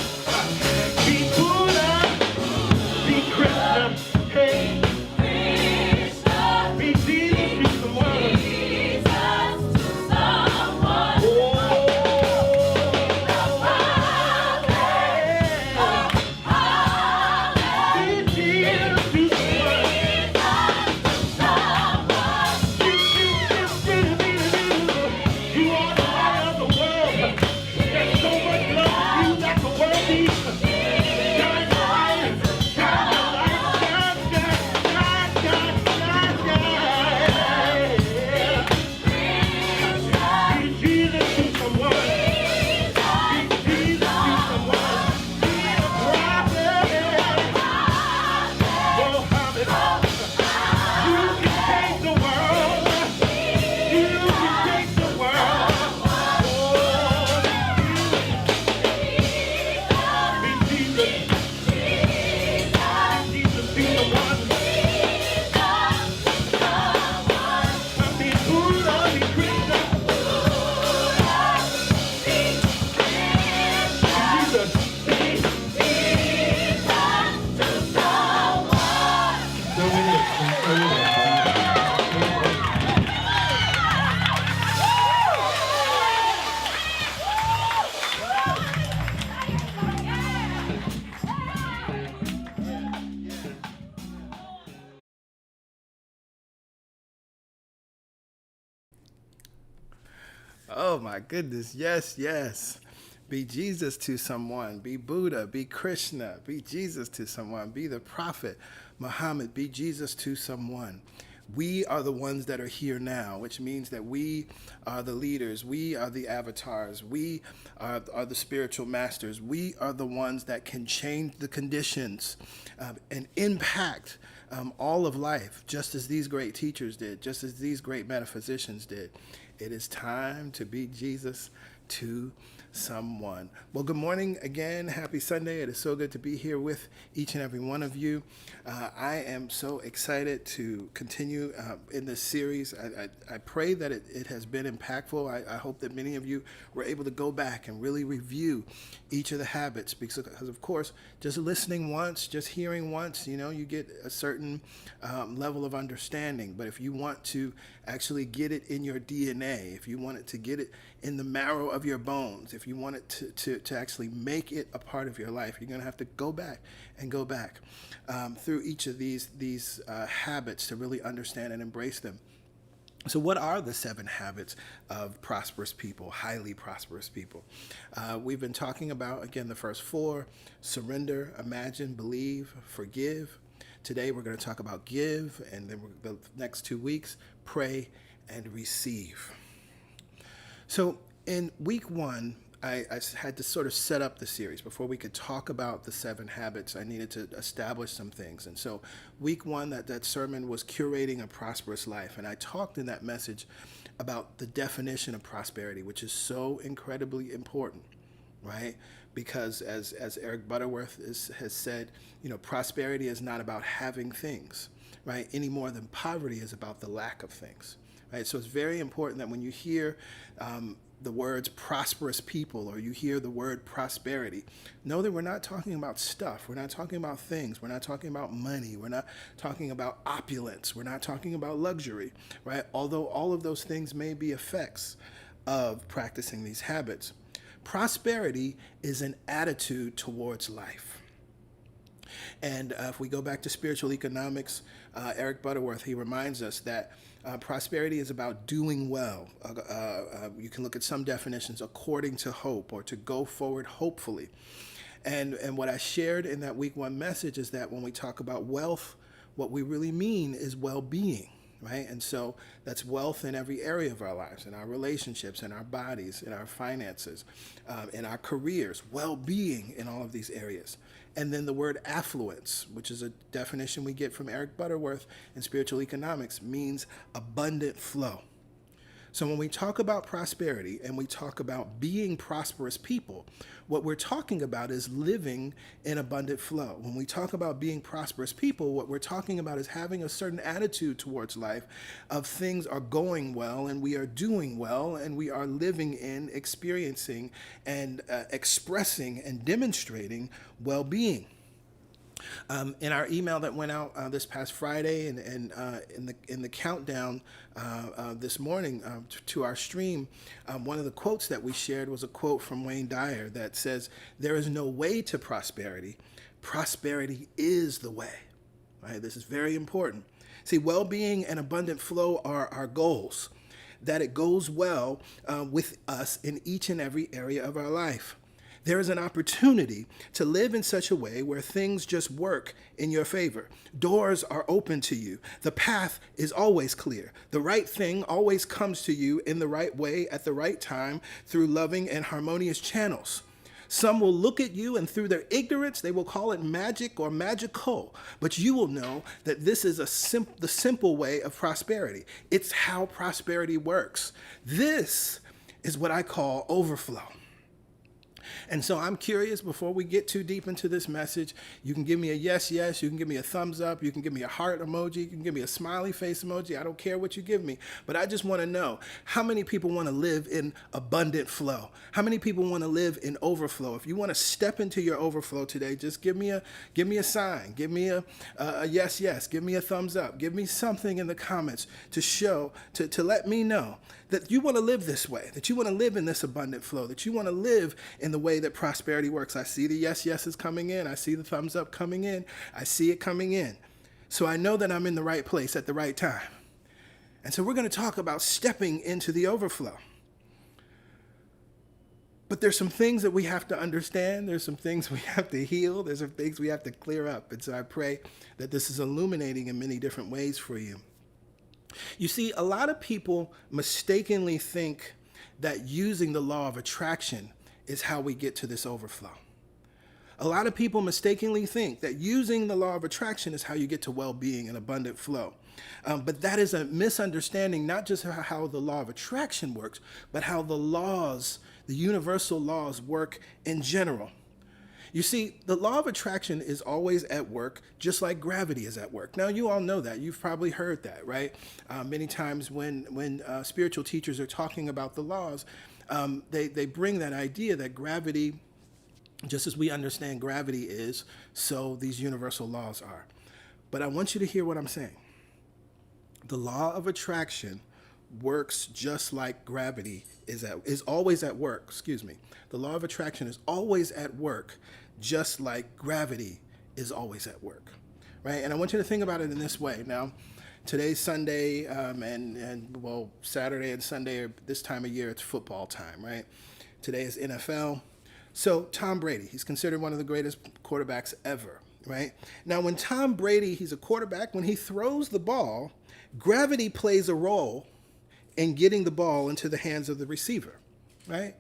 Be Buddha. Be Krishna. Hey. Be Jesus to someone. Oh. Oh my goodness. Yes, yes. Be Jesus to someone. Be Buddha. Be Krishna. Be Jesus to someone. Be the prophet Muhammad. Be Jesus to someone. We are the ones that are here now, which means that we are the leaders. We are the avatars. We are the spiritual masters. We are the ones that can change the conditions and impact all of life, just as these great teachers did, just as these great metaphysicians did. It is time to be Jesus to someone. Well, good morning again. Happy Sunday. It is so good to be here with each and every one of you. I am so excited to continue in this series. I pray that it has been impactful. I hope that many of you were able to go back and really review each of the habits because of course, just listening once, just hearing once, you get a certain level of understanding. But if you want to actually get it in your DNA, if you want it to get it in the marrow of your bones, if you want it to actually make it a part of your life, you're going to have to go back and go back through each of these habits to really understand and embrace them. So what are the 7 habits of prosperous people, highly prosperous people? We've been talking about, again, the first 4: surrender, imagine, believe, forgive. Today we're going to talk about give, and then the next 2 weeks, pray and receive. So in week 1, I had to sort of set up the series. Before we could talk about the 7 habits, I needed to establish some things. And so week 1, that sermon was curating a prosperous life. And I talked in that message about the definition of prosperity, which is so incredibly important, right? Because as Eric Butterworth has said, prosperity is not about having things, right? Any more than poverty is about the lack of things, right? So it's very important that when you hear the words prosperous people, or you hear the word prosperity, know that we're not talking about stuff. We're not talking about things. We're not talking about money. We're not talking about opulence. We're not talking about luxury, right? Although all of those things may be effects of practicing these habits. Prosperity is an attitude towards life. And if we go back to spiritual economics, Eric Butterworth, he reminds us that prosperity is about doing well. You can look at some definitions: according to hope, or to go forward hopefully. And what I shared in that week 1 message is that when we talk about wealth, what we really mean is well-being, right? And so that's wealth in every area of our lives, in our relationships, in our bodies, in our finances, in our careers, well-being in all of these areas. And then the word affluence, which is a definition we get from Eric Butterworth in spiritual economics, means abundant flow. So when we talk about prosperity and we talk about being prosperous people, what we're talking about is living in abundant flow. When we talk about being prosperous people, what we're talking about is having a certain attitude towards life of things are going well and we are doing well and we are living in, experiencing, and expressing and demonstrating well-being. In our email that went out this past Friday and in the countdown this morning to our stream, one of the quotes that we shared was a quote from Wayne Dyer that says, "There is no way to prosperity. Prosperity is the way." Right? This is very important. See, well-being and abundant flow are our goals, that it goes well with us in each and every area of our life. There is an opportunity to live in such a way where things just work in your favor. Doors are open to you. The path is always clear. The right thing always comes to you in the right way at the right time through loving and harmonious channels. Some will look at you and through their ignorance, they will call it magic or magical. But you will know that this is the simple way of prosperity. It's how prosperity works. This is what I call overflow. And so I'm curious, before we get too deep into this message, you can give me a yes, yes, you can give me a thumbs up, you can give me a heart emoji, you can give me a smiley face emoji. I don't care what you give me, but I just want to know, how many people want to live in abundant flow? How many people want to live in overflow? If you want to step into your overflow today, just give me a sign, give me a yes, yes, give me a thumbs up, give me something in the comments to show, to let me know that you want to live this way, that you want to live in this abundant flow, that you want to live in the way that prosperity works. I see the yes, yeses coming in. I see the thumbs up coming in. I see it coming in. So I know that I'm in the right place at the right time. And so we're going to talk about stepping into the overflow. But there's some things that we have to understand. There's some things we have to heal. There's some things we have to clear up. And so I pray that this is illuminating in many different ways for you. You see, a lot of people mistakenly think that using the law of attraction is how we get to this overflow. A lot of people mistakenly think that using the law of attraction is how you get to well-being and abundant flow. But that is a misunderstanding, not just how the law of attraction works, but how the laws, the universal laws, work in general. You see, the law of attraction is always at work, just like gravity is at work. Now, you all know that. You've probably heard that, right? Many times when spiritual teachers are talking about the laws, they bring that idea that gravity, just as we understand gravity is, so these universal laws are. But I want you to hear what I'm saying. The law of attraction works just like gravity is always at work. The law of attraction is always at work, just like gravity is always at work, right? And I want you to think about it in this way. Now, today's Sunday, and Saturday and Sunday are this time of year. It's football time, right? Today is NFL. So Tom Brady, he's considered one of the greatest quarterbacks ever, right? Now, when Tom Brady, he's a quarterback, when he throws the ball, gravity plays a role in getting the ball into the hands of the receiver, right?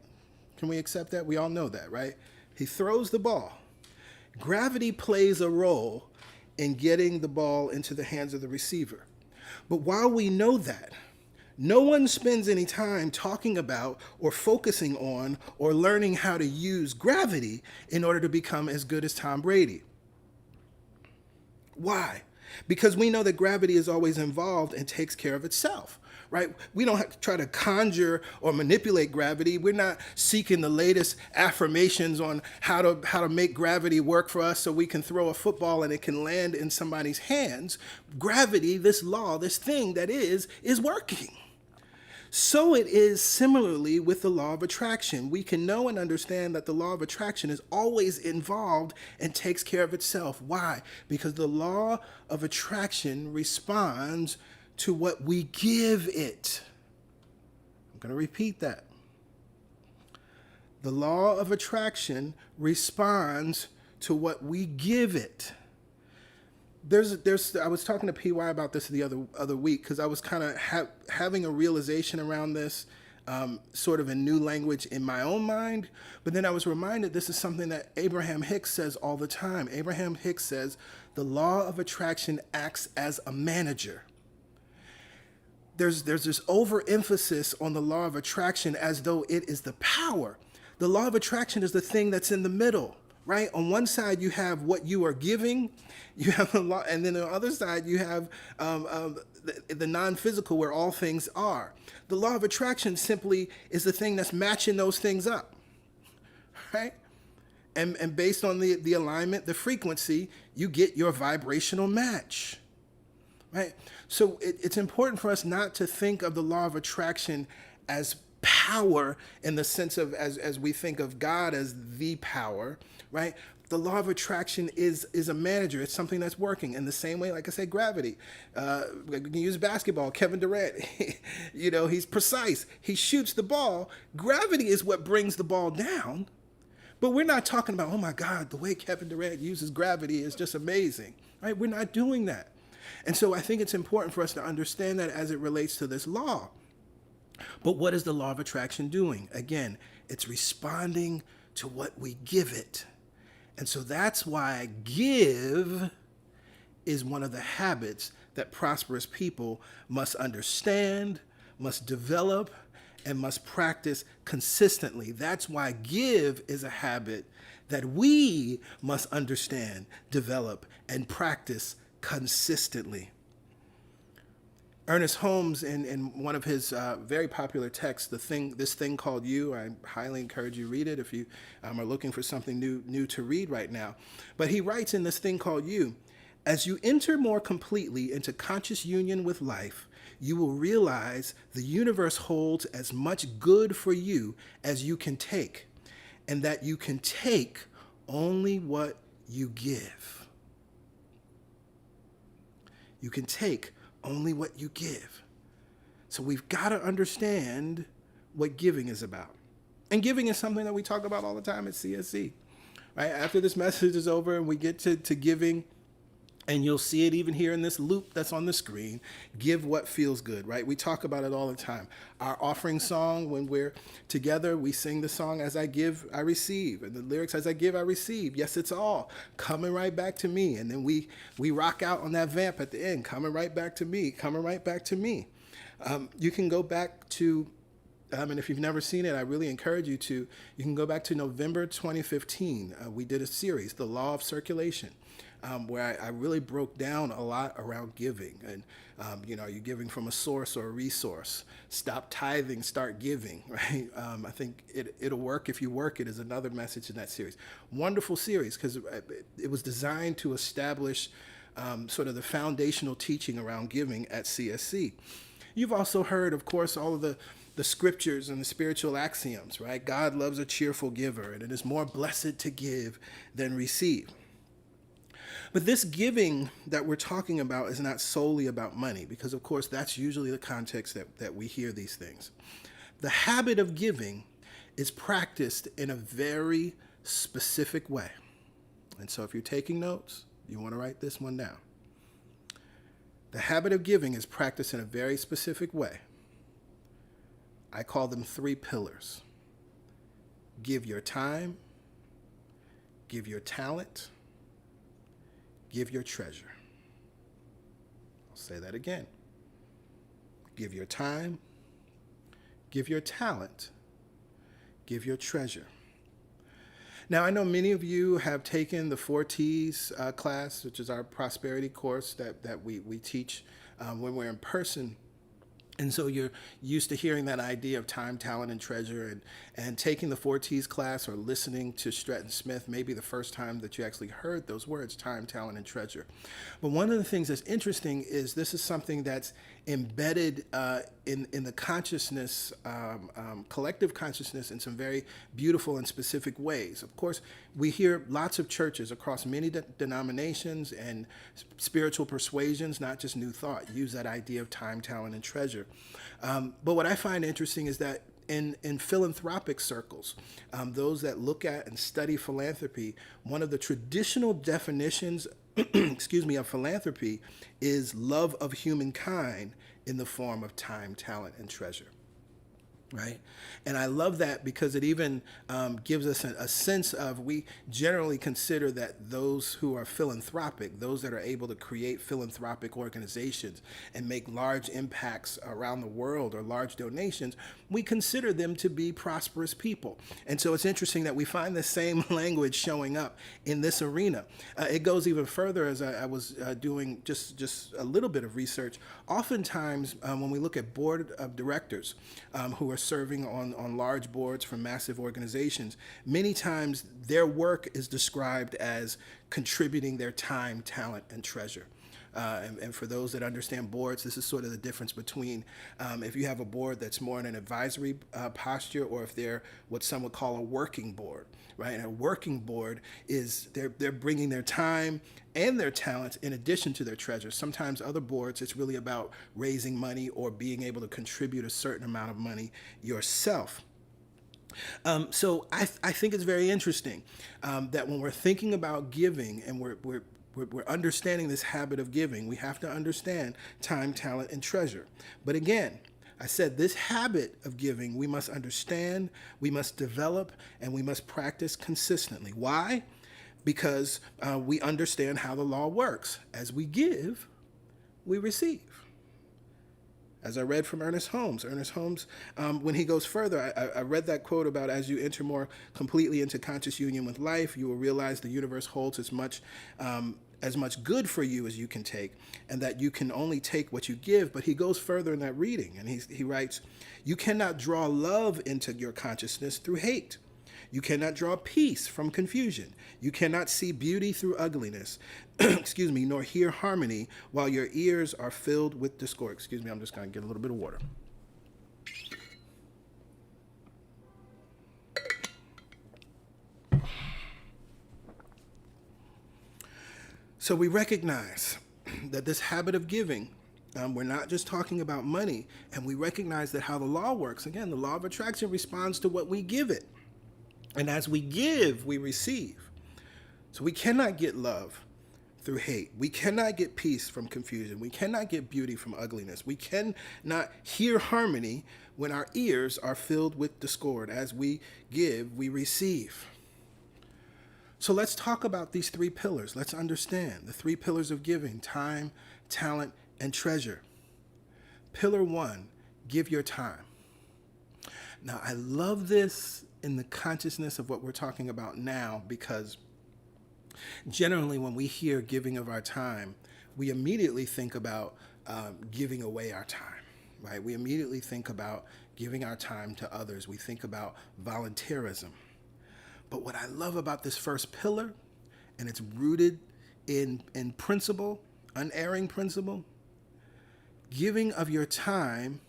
Can we accept that? We all know that, right? He throws the ball. Gravity plays a role in getting the ball into the hands of the receiver. But while we know that, no one spends any time talking about or focusing on or learning how to use gravity in order to become as good as Tom Brady. Why? Because we know that gravity is always involved and takes care of itself, right? We don't have to try to conjure or manipulate gravity. We're not seeking the latest affirmations on how to make gravity work for us so we can throw a football and it can land in somebody's hands. Gravity, this law, this thing that is working. So it is similarly with the law of attraction. We can know and understand that the law of attraction is always involved and takes care of itself. Why? Because the law of attraction responds to what we give it. I'm going to repeat that. The law of attraction responds to what we give it. I was talking to PY about this the other week because I was kind of having a realization around this, sort of a new language in my own mind. But then I was reminded this is something that Abraham Hicks says all the time. Abraham Hicks says the law of attraction acts as a manager. There's this overemphasis on the law of attraction as though it is the power. The law of attraction is the thing that's in the middle. Right? On one side, you have what you are giving, you have a law, and then on the other side, you have the non-physical where all things are. The law of attraction simply is the thing that's matching those things up, right? And based on the alignment, the frequency, you get your vibrational match, right? So it's important for us not to think of the law of attraction as power in the sense of as we think of God as the power, right? The law of attraction is a manager. It's something that's working in the same way, like I said, gravity. We can use basketball. Kevin Durant, he's precise. He shoots the ball. Gravity is what brings the ball down. But we're not talking about, oh my God, the way Kevin Durant uses gravity is just amazing, right? We're not doing that. And so I think it's important for us to understand that as it relates to this law. But what is the law of attraction doing? Again, it's responding to what we give it. And so that's why give is one of the habits that prosperous people must understand, must develop, and must practice consistently. That's why give is a habit that we must understand, develop, and practice consistently. Ernest Holmes, in one of his very popular texts, This Thing Called You, I highly encourage you to read it if you are looking for something new to read right now. But he writes in This Thing Called You, as you enter more completely into conscious union with life, you will realize the universe holds as much good for you as you can take, and that you can take only what you give. You can take only what you give. So we've got to understand what giving is about. And giving is something that we talk about all the time at CSC, right? After this message is over and we get to giving, and you'll see it even here in this loop that's on the screen, give what feels good, right? We talk about it all the time. Our offering song, when we're together, we sing the song, as I give, I receive. And the lyrics, as I give, I receive. Yes, it's all coming right back to me. And then we rock out on that vamp at the end, coming right back to me, coming right back to me. You can go back to, and if you've never seen it, I really encourage you to. You can go back to November 2015. We did a series, The Law of Circulation, where I really broke down a lot around giving. And, are you giving from a source or a resource? Stop tithing, start giving, right? I think it'll work if you work it is another message in that series. Wonderful series, because it was designed to establish sort of the foundational teaching around giving at CSC. You've also heard, of course, all of the scriptures and the spiritual axioms, right? God loves a cheerful giver, and it is more blessed to give than receive. But this giving that we're talking about is not solely about money, because, of course, that's usually the context that we hear these things. The habit of giving is practiced in a very specific way. And so if you're taking notes, you want to write this one down. The habit of giving is practiced in a very specific way. I call them 3 pillars. Give your time, give your talent, give your treasure. I'll say that again. Give your time, give your talent, give your treasure. Now, I know many of you have taken the 4 T's class, which is our prosperity course that we teach when we're in person. And so you're used to hearing that idea of time, talent, and treasure, and taking the 4 T's class or listening to Stretton Smith, maybe the first time that you actually heard those words, time, talent, and treasure. But one of the things that's interesting is this is something that's embedded in the consciousness, collective consciousness, in some very beautiful and specific ways. Of course, we hear lots of churches across many denominations and spiritual persuasions, not just New Thought, use that idea of time, talent, and treasure. But what I find interesting is that in philanthropic circles, those that look at and study philanthropy, one of the traditional definitions of philanthropy is love of humankind in the form of time, talent, and treasure. Right? And I love that because it even gives us a sense of, we generally consider that those who are philanthropic, those that are able to create philanthropic organizations and make large impacts around the world or large donations, we consider them to be prosperous people. And so it's interesting that we find the same language showing up in this arena. It goes even further. As I was doing just a little bit of research, oftentimes when we look at board of directors who are serving on large boards for massive organizations, many times their work is described as contributing their time, talent, and treasure. And for those that understand boards, this is sort of the difference between if you have a board that's more in an advisory posture, or if they're what some would call a working board, right? And a working board is they're bringing their time and their talents in addition to their treasure. Sometimes other boards, it's really about raising money or being able to contribute a certain amount of money yourself. So I think it's very interesting that when we're thinking about giving and we're understanding this habit of giving, we have to understand time, talent, and treasure. But again, I said this habit of giving, we must understand, we must develop, and we must practice consistently. Why? Because we understand how the law works. As we give, we receive. As I read from Ernest Holmes, when he goes further, I read that quote about, as you enter more completely into conscious union with life, you will realize the universe holds as much good for you as you can take, and that you can only take what you give. But he goes further in that reading, and he writes, you cannot draw love into your consciousness through hate. You cannot draw peace from confusion. You cannot see beauty through ugliness, nor hear harmony while your ears are filled with discord. I'm just going to get a little bit of water. So we recognize that this habit of giving We're not just talking about money, and we recognize that how the law works. Again, the law of attraction responds to what we give it. And as we give, we receive. So we cannot get love through hate. We cannot get peace from confusion. We cannot get beauty from ugliness. We cannot hear harmony when our ears are filled with discord. As we give, we receive. So let's talk about these three pillars. Let's understand the three pillars of giving: time, talent, and treasure. Pillar 1, give your time. Now, I love this in the consciousness of what we're talking about now, because generally when we hear giving of our time, we immediately think about giving away our time, right? We immediately think about giving our time to others. We think about volunteerism. But what I love about this first pillar, and it's rooted in principle, unerring principle, giving of your time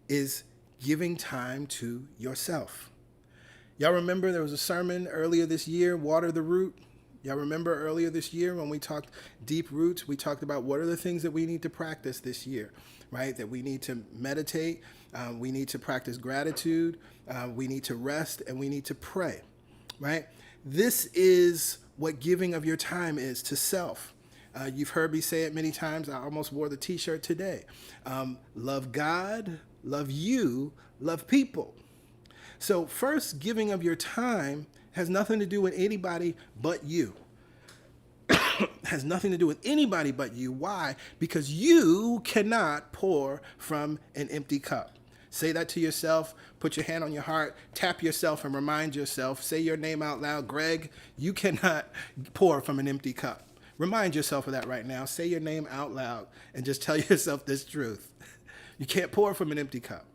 is giving time to yourself. Y'all remember there was a sermon earlier this year, Water the Root? Y'all remember earlier this year when we talked deep roots, we talked about what are the things that we need to practice this year, right? That we need to meditate, we need to practice gratitude, we need to rest, and we need to pray, right? This is what giving of your time is to self. You've heard me say it many times. I almost wore the t-shirt today. Love God, love you, love people. So first, giving of your time has nothing to do with anybody but you. Has nothing to do with anybody but you. Why? Because you cannot pour from an empty cup. Say that to yourself, put your hand on your heart, tap yourself and remind yourself, say your name out loud. Greg, you cannot pour from an empty cup. Remind yourself of that right now. Say your name out loud and just tell yourself this truth. You can't pour from an empty cup.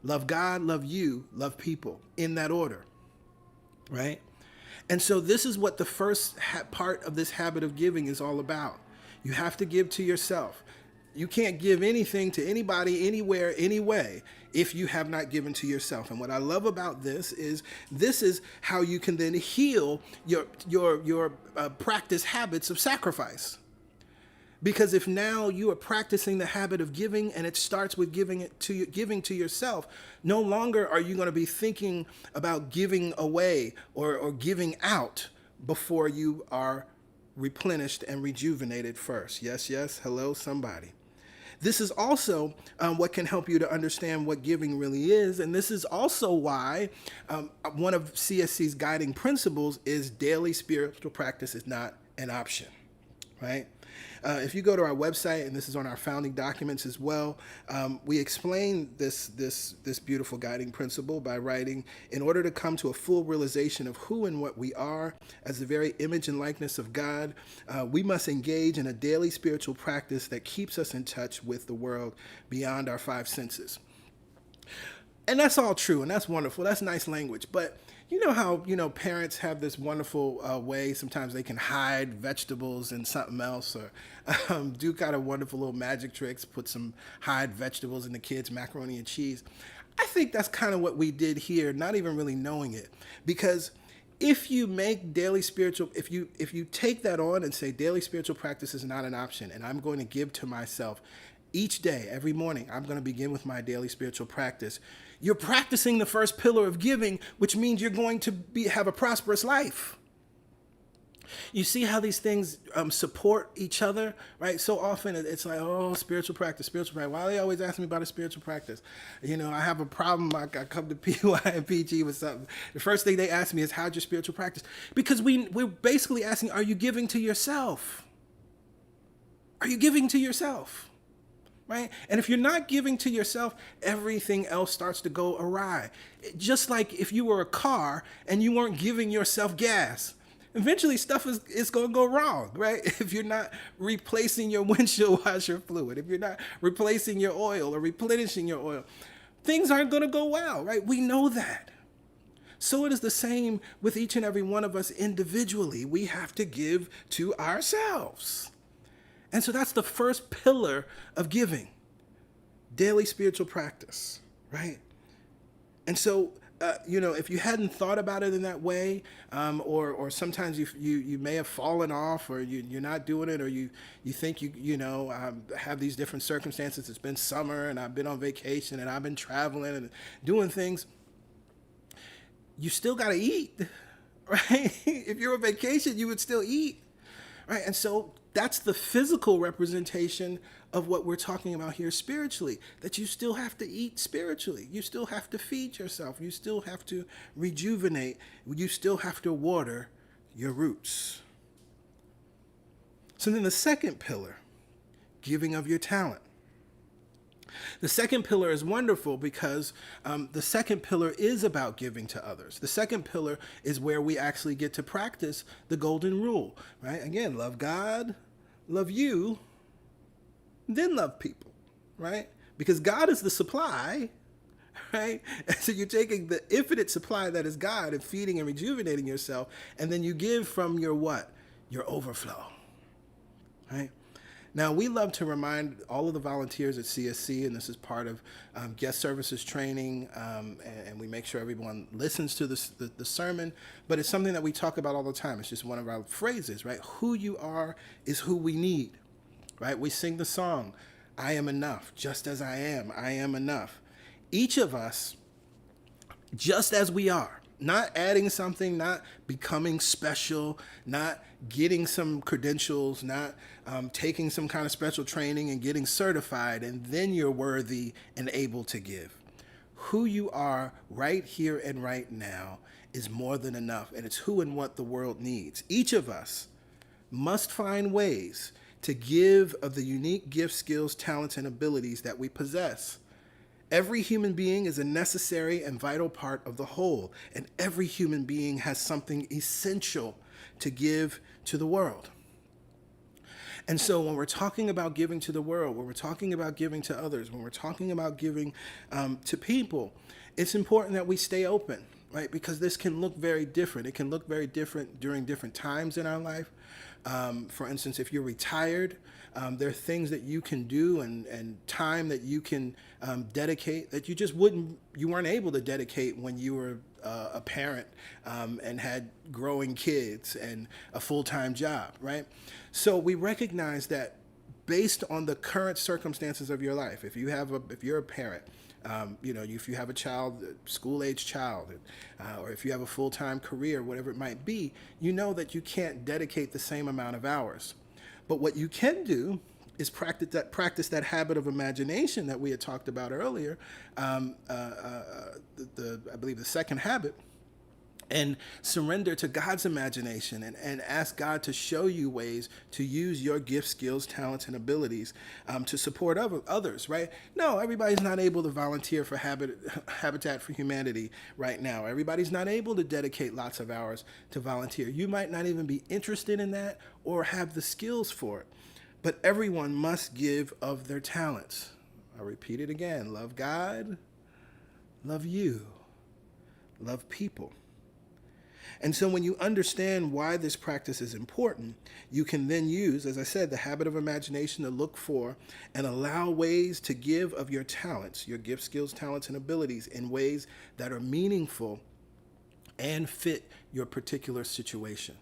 Love God, love you, love people, in that order, right? And so this is what the first part of this habit of giving is all about. You have to give to yourself. You can't give anything to anybody, anywhere, anyway, if you have not given to yourself. And what I love about this is how you can then heal your practice habits of sacrifice. Because if now you are practicing the habit of giving, and it starts with giving to yourself, no longer are you going to be thinking about giving away or giving out before you are replenished and rejuvenated first. Yes, yes. Hello, somebody. This is also what can help you to understand what giving really is. And this is also why one of CSC's guiding principles is daily spiritual practice is not an option, right? If you go to our website, and this is on our founding documents as well, we explain this beautiful guiding principle by writing, in order to come to a full realization of who and what we are as the very image and likeness of God, we must engage in a daily spiritual practice that keeps us in touch with the world beyond our five senses. And that's all true, and that's wonderful. That's nice language. But you know how, parents have this wonderful way, sometimes they can hide vegetables in something else, or do kind of wonderful little magic tricks, hide vegetables in the kids' macaroni and cheese. I think that's kind of what we did here, not even really knowing it. Because if you make daily spiritual, if you take that on and say daily spiritual practice is not an option, and I'm going to give to myself each day, every morning, I'm going to begin with my daily spiritual practice. You're practicing the first pillar of giving, which means you're going to have a prosperous life. You see how these things support each other, right? So often it's like, oh, spiritual practice. Why are they always asking me about a spiritual practice? I have a problem. I come to PY and PG with something. The first thing they ask me is, how's your spiritual practice? Because we're basically asking, are you giving to yourself? Are you giving to yourself? Right? And if you're not giving to yourself, everything else starts to go awry. Just like if you were a car and you weren't giving yourself gas, eventually stuff is going to go wrong, right? If you're not replacing your windshield washer fluid, if you're not replacing your oil or replenishing your oil, things aren't going to go well, right? We know that. So it is the same with each and every one of us individually. We have to give to ourselves. And so that's the first pillar of giving, daily spiritual practice, right? And so if you hadn't thought about it in that way, or sometimes you may have fallen off, or you're not doing it, or you think have these different circumstances. It's been summer and I've been on vacation and I've been traveling and doing things. You still got to eat, right? If you're on vacation, you would still eat, right? And so that's the physical representation of what we're talking about here spiritually, that you still have to eat spiritually. You still have to feed yourself. You still have to rejuvenate. You still have to water your roots. So then the second pillar, giving of your talent. The second pillar is wonderful because the second pillar is about giving to others. The second pillar is where we actually get to practice the golden rule, right? Again, love God, love you, then love people, right? Because God is the supply, right? And so you're taking the infinite supply that is God and feeding and rejuvenating yourself, and then you give from your what? Your overflow, right? Now, we love to remind all of the volunteers at CSC, and this is part of guest services training, and we make sure everyone listens to the sermon, but it's something that we talk about all the time. It's just one of our phrases, right? Who you are is who we need, right? We sing the song, I am enough, just as I am enough. Each of us, just as we are, not adding something, not becoming special, not getting some credentials, not taking some kind of special training and getting certified, and then you're worthy and able to give. Who you are right here and right now is more than enough, and it's who and what the world needs. Each of us must find ways to give of the unique gifts, skills, talents, and abilities that we possess. Every human being is a necessary and vital part of the whole, and every human being has something essential to give to the world. And so when we're talking about giving to the world, when we're talking about giving to others, when we're talking about giving to people, it's important that we stay open, right? Because this can look very different. It can look very different during different times in our life. For instance, if you're retired, there are things that you can do and time that you can dedicate that you weren't able to dedicate when you were a parent and had growing kids and a full-time job, right? So we recognize that based on the current circumstances of your life, if you're a parent, if you have a child, school-age child, or if you have a full-time career, whatever it might be, you know that you can't dedicate the same amount of hours. But what you can do is practice that habit of imagination that we had talked about earlier, I believe the second habit, and surrender to God's imagination and ask God to show you ways to use your gifts, skills, talents, and abilities to support others, right? No, everybody's not able to volunteer for Habitat for Humanity right now. Everybody's not able to dedicate lots of hours to volunteer. You might not even be interested in that or have the skills for it. But everyone must give of their talents. I repeat it again. Love God, love you, love people. And so when you understand why this practice is important, you can then use, as I said, the habit of imagination to look for and allow ways to give of your talents, your gifts, skills, talents, and abilities in ways that are meaningful and fit your particular situation,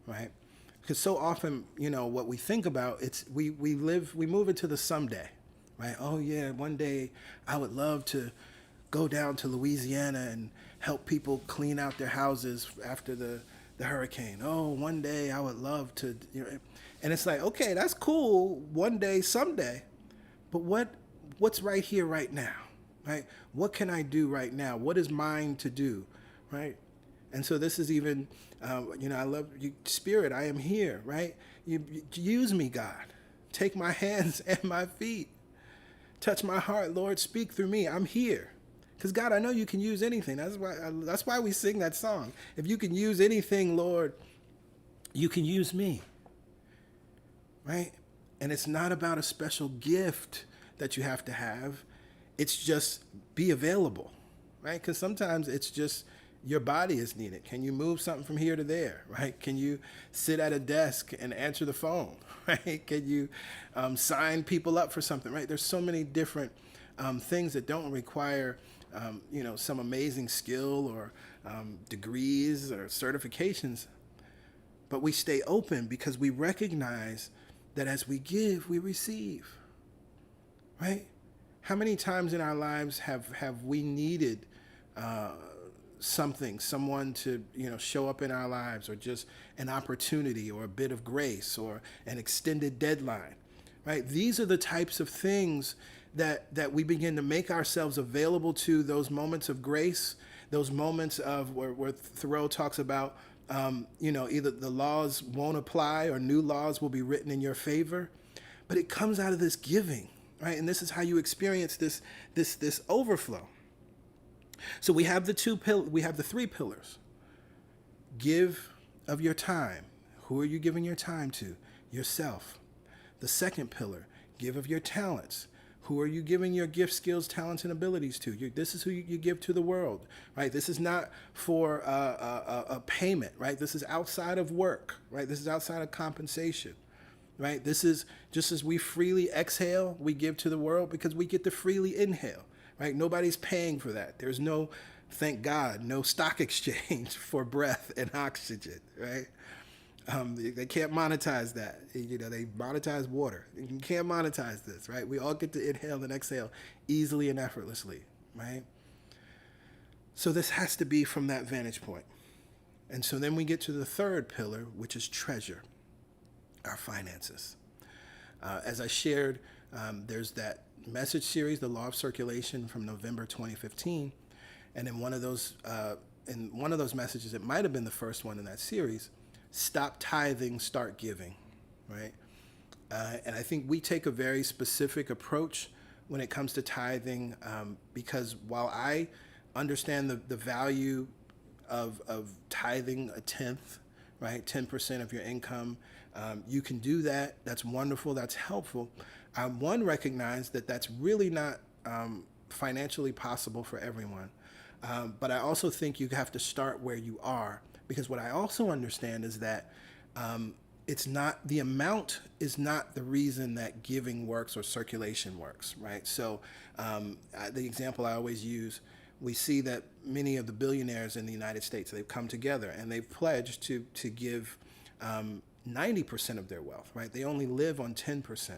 right? Because so often, what we think about, we move into the someday, right? Oh yeah, one day I would love to go down to Louisiana and help people clean out their houses after the hurricane. Oh, one day I would love to, and it's like, okay, that's cool, one day, someday, but what's right here, right now, right? What can I do right now? What is mine to do, right? And so this is even, I love you, Spirit, I am here, right? You use me, God. Take my hands and my feet. Touch my heart, Lord, speak through me. I'm here. Because God, I know you can use anything. That's why we sing that song. If you can use anything, Lord, you can use me, right? And it's not about a special gift that you have to have. It's just be available, right? Because sometimes it's just your body is needed. Can you move something from here to there, right? Can you sit at a desk and answer the phone, right? Can you sign people up for something, right? There's so many different things that don't require some amazing skill or degrees or certifications. But we stay open because we recognize that as we give, we receive, right? How many times in our lives have we needed someone to, show up in our lives, or just an opportunity or a bit of grace or an extended deadline, right? These are the types of things that we begin to make ourselves available to, those moments of grace, those moments of where Thoreau talks about, either the laws won't apply or new laws will be written in your favor, but it comes out of this giving, right? And this is how you experience this overflow. So we have the three pillars. Give of your time. Who are you giving your time to? Yourself. The second pillar, give of your talents. Who are you giving your gift, skills, talents, and abilities to? This is who you give to the world, right? This is not for a payment, right? This is outside of work, right? This is outside of compensation, right? This is just as we freely exhale, we give to the world because we get to freely inhale, right? Nobody's paying for that. There's no, thank God, no stock exchange for breath and oxygen, right? They can't monetize that. They monetize water. You can't monetize this, right? We all get to inhale and exhale easily and effortlessly, right? So this has to be from that vantage point. And so then we get to the third pillar, which is treasure, our finances. As I shared, there's that message series, The Law of Circulation, from November 2015. And in one of those messages, it might have been the first one in that series, stop tithing, start giving, right? And I think we take a very specific approach when it comes to tithing, because while I understand the value of tithing a tenth, right, 10% of your income, you can do that. That's wonderful. That's helpful. I recognize that that's really not financially possible for everyone. But I also think you have to start where you are. Because what I also understand is that the amount is not the reason that giving works or circulation works, right? So the example I always use, we see that many of the billionaires in the United States, they've come together and they've pledged to give 90% of their wealth, right? They only live on 10%.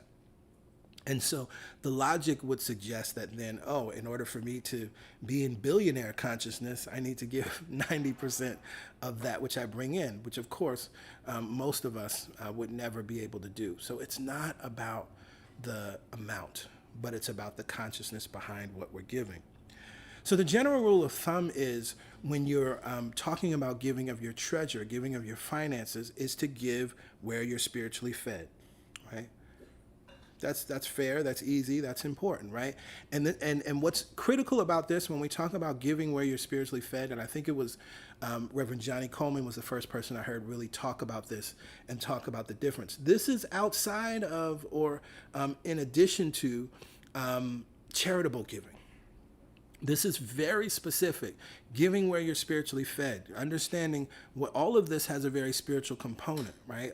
And so the logic would suggest that then, in order for me to be in billionaire consciousness, I need to give 90% of that which I bring in, which of course, most of us would never be able to do. So it's not about the amount, but it's about the consciousness behind what we're giving. So the general rule of thumb is when you're talking about giving of your treasure, giving of your finances, is to give where you're spiritually fed, right? That's fair. That's easy. That's important, right? And what's critical about this when we talk about giving where you're spiritually fed, and I think it was Reverend Johnny Coleman was the first person I heard really talk about this and talk about the difference. This is outside of or in addition to charitable giving. This is very specific, giving where you're spiritually fed, understanding what all of this has a very spiritual component, right?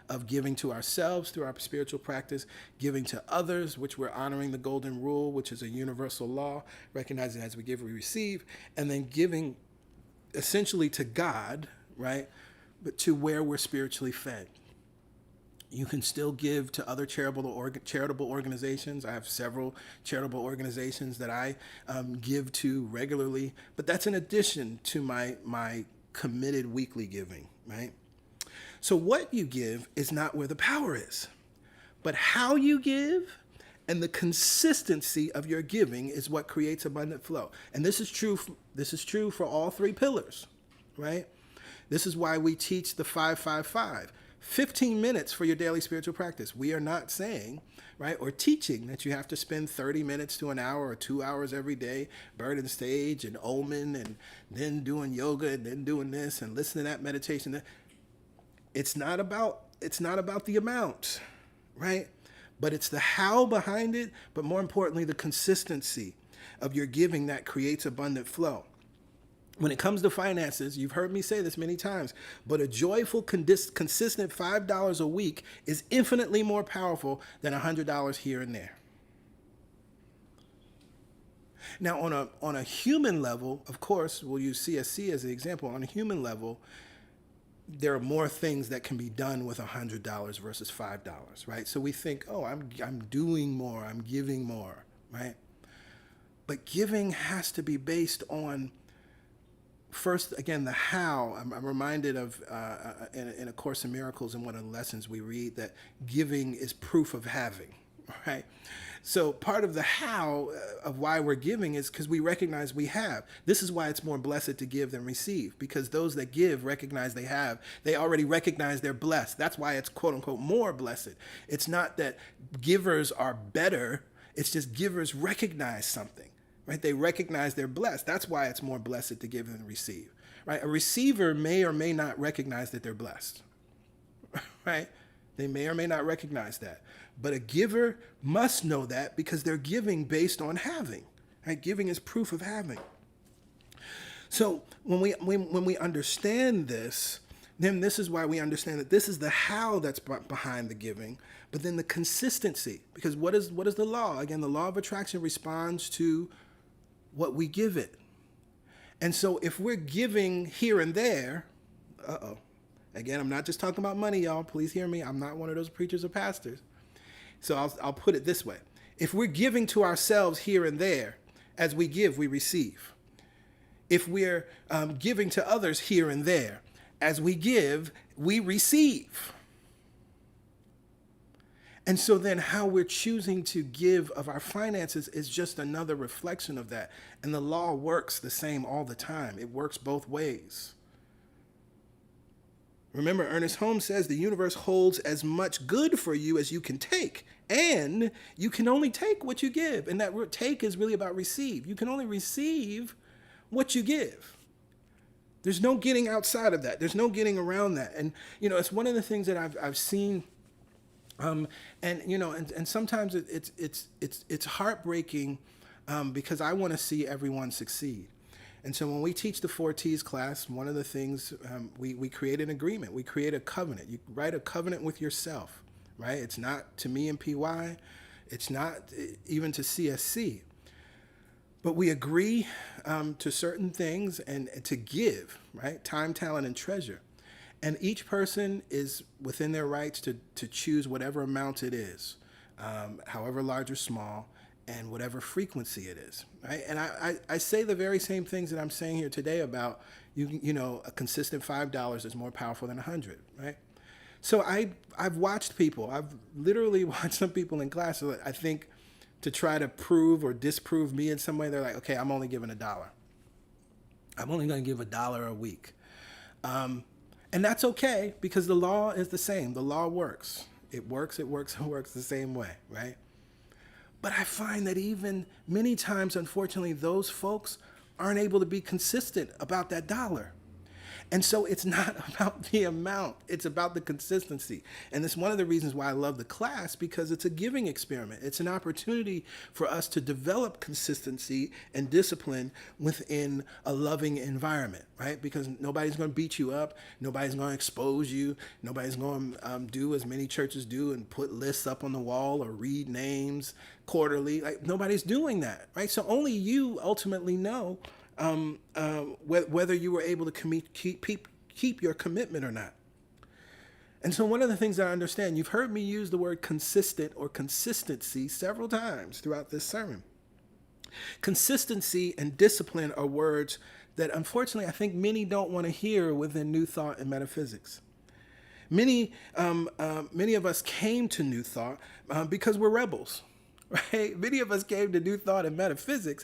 Of giving to ourselves through our spiritual practice, giving to others, which we're honoring the golden rule, which is a universal law, recognizing as we give, we receive, and then giving essentially to God, right? But to where we're spiritually fed. You can still give to other charitable organizations. I have several charitable organizations that I give to regularly, but that's in addition to my committed weekly giving, right? So what you give is not where the power is, but how you give and the consistency of your giving is what creates abundant flow. And this is true for all three pillars, right? This is why we teach the 5-5-5. 15 minutes for your daily spiritual practice. We are not saying, right, or teaching that you have to spend 30 minutes to an hour or 2 hours every day, burning sage and omen and then doing yoga and then doing this and listening to that meditation. It's not about the amount, right? But it's the how behind it, but more importantly, the consistency of your giving that creates abundant flow. When it comes to finances, you've heard me say this many times, but a joyful, consistent $5 a week is infinitely more powerful than $100 here and there. Now, on a human level, of course, we'll use CSC as an example. On a human level, there are more things that can be done with $100 versus $5, right? So we think, oh, I'm doing more, I'm giving more, right? But giving has to be based on, first, again, the how. I'm reminded of in A Course in Miracles, in one of the lessons we read, that giving is proof of having, right? So part of the how of why we're giving is because we recognize we have. This is why it's more blessed to give than receive, because those that give recognize they have. They already recognize they're blessed. That's why it's quote unquote more blessed. It's not that givers are better. It's just givers recognize something, right? They recognize they're blessed. That's why it's more blessed to give than receive, right? A receiver may or may not recognize that they're blessed, right? They may or may not recognize that. But a giver must know that because they're giving based on having, right? Giving is proof of having. So when we understand this, then this is why we understand that this is the how that's behind the giving, but then the consistency. Because what is the law? Again, the law of attraction responds to what we give it. And so if we're giving here and there, again, I'm not just talking about money, y'all. Please hear me. I'm not one of those preachers or pastors. So I'll put it this way. If we're giving to ourselves here and there, as we give, we receive. If we're giving to others here and there, as we give, we receive. And so then how we're choosing to give of our finances is just another reflection of that. And the law works the same all the time. It works both ways. Remember, Ernest Holmes says the universe holds as much good for you as you can take, and you can only take what you give. And that word take is really about receive. You can only receive what you give. There's no getting outside of that. There's no getting around that. And, it's one of the things that I've seen, and sometimes it's heartbreaking because I want to see everyone succeed. And so when we teach the 4 T's class, one of the things, we create an agreement. We create a covenant. You write a covenant with yourself, right? It's not to me and PY. It's not even to CSC. But we agree to certain things and to give, right? Time, talent, and treasure. And each person is within their rights to choose whatever amount it is, however large or small, and whatever frequency it is, right? And I say the very same things that I'm saying here today about, a consistent $5 is more powerful than 100, right? So I've watched people, I've literally watched some people in class, I think, to try to prove or disprove me in some way. They're like, okay, I'm only giving $1. I'm only going to give $1 a week. And that's okay because the law is the same. The law works. It works the same way, right? But I find that even many times, unfortunately, those folks aren't able to be consistent about that dollar. And so it's not about the amount, it's about the consistency. And it's one of the reasons why I love the class, because it's a giving experiment. It's an opportunity for us to develop consistency and discipline within a loving environment, right? Because nobody's going to beat you up. Nobody's going to expose you. Nobody's going to do as many churches do and put lists up on the wall or read names quarterly. Like, nobody's doing that, right? So only you ultimately know whether you were able to keep your commitment or not. And so one of the things that I understand, you've heard me use the word consistent or consistency several times throughout this sermon. Consistency and discipline are words that unfortunately I think many don't want to hear within New Thought and metaphysics. Many of us came to New Thought because we're rebels. Right? Many of us came to New Thought and metaphysics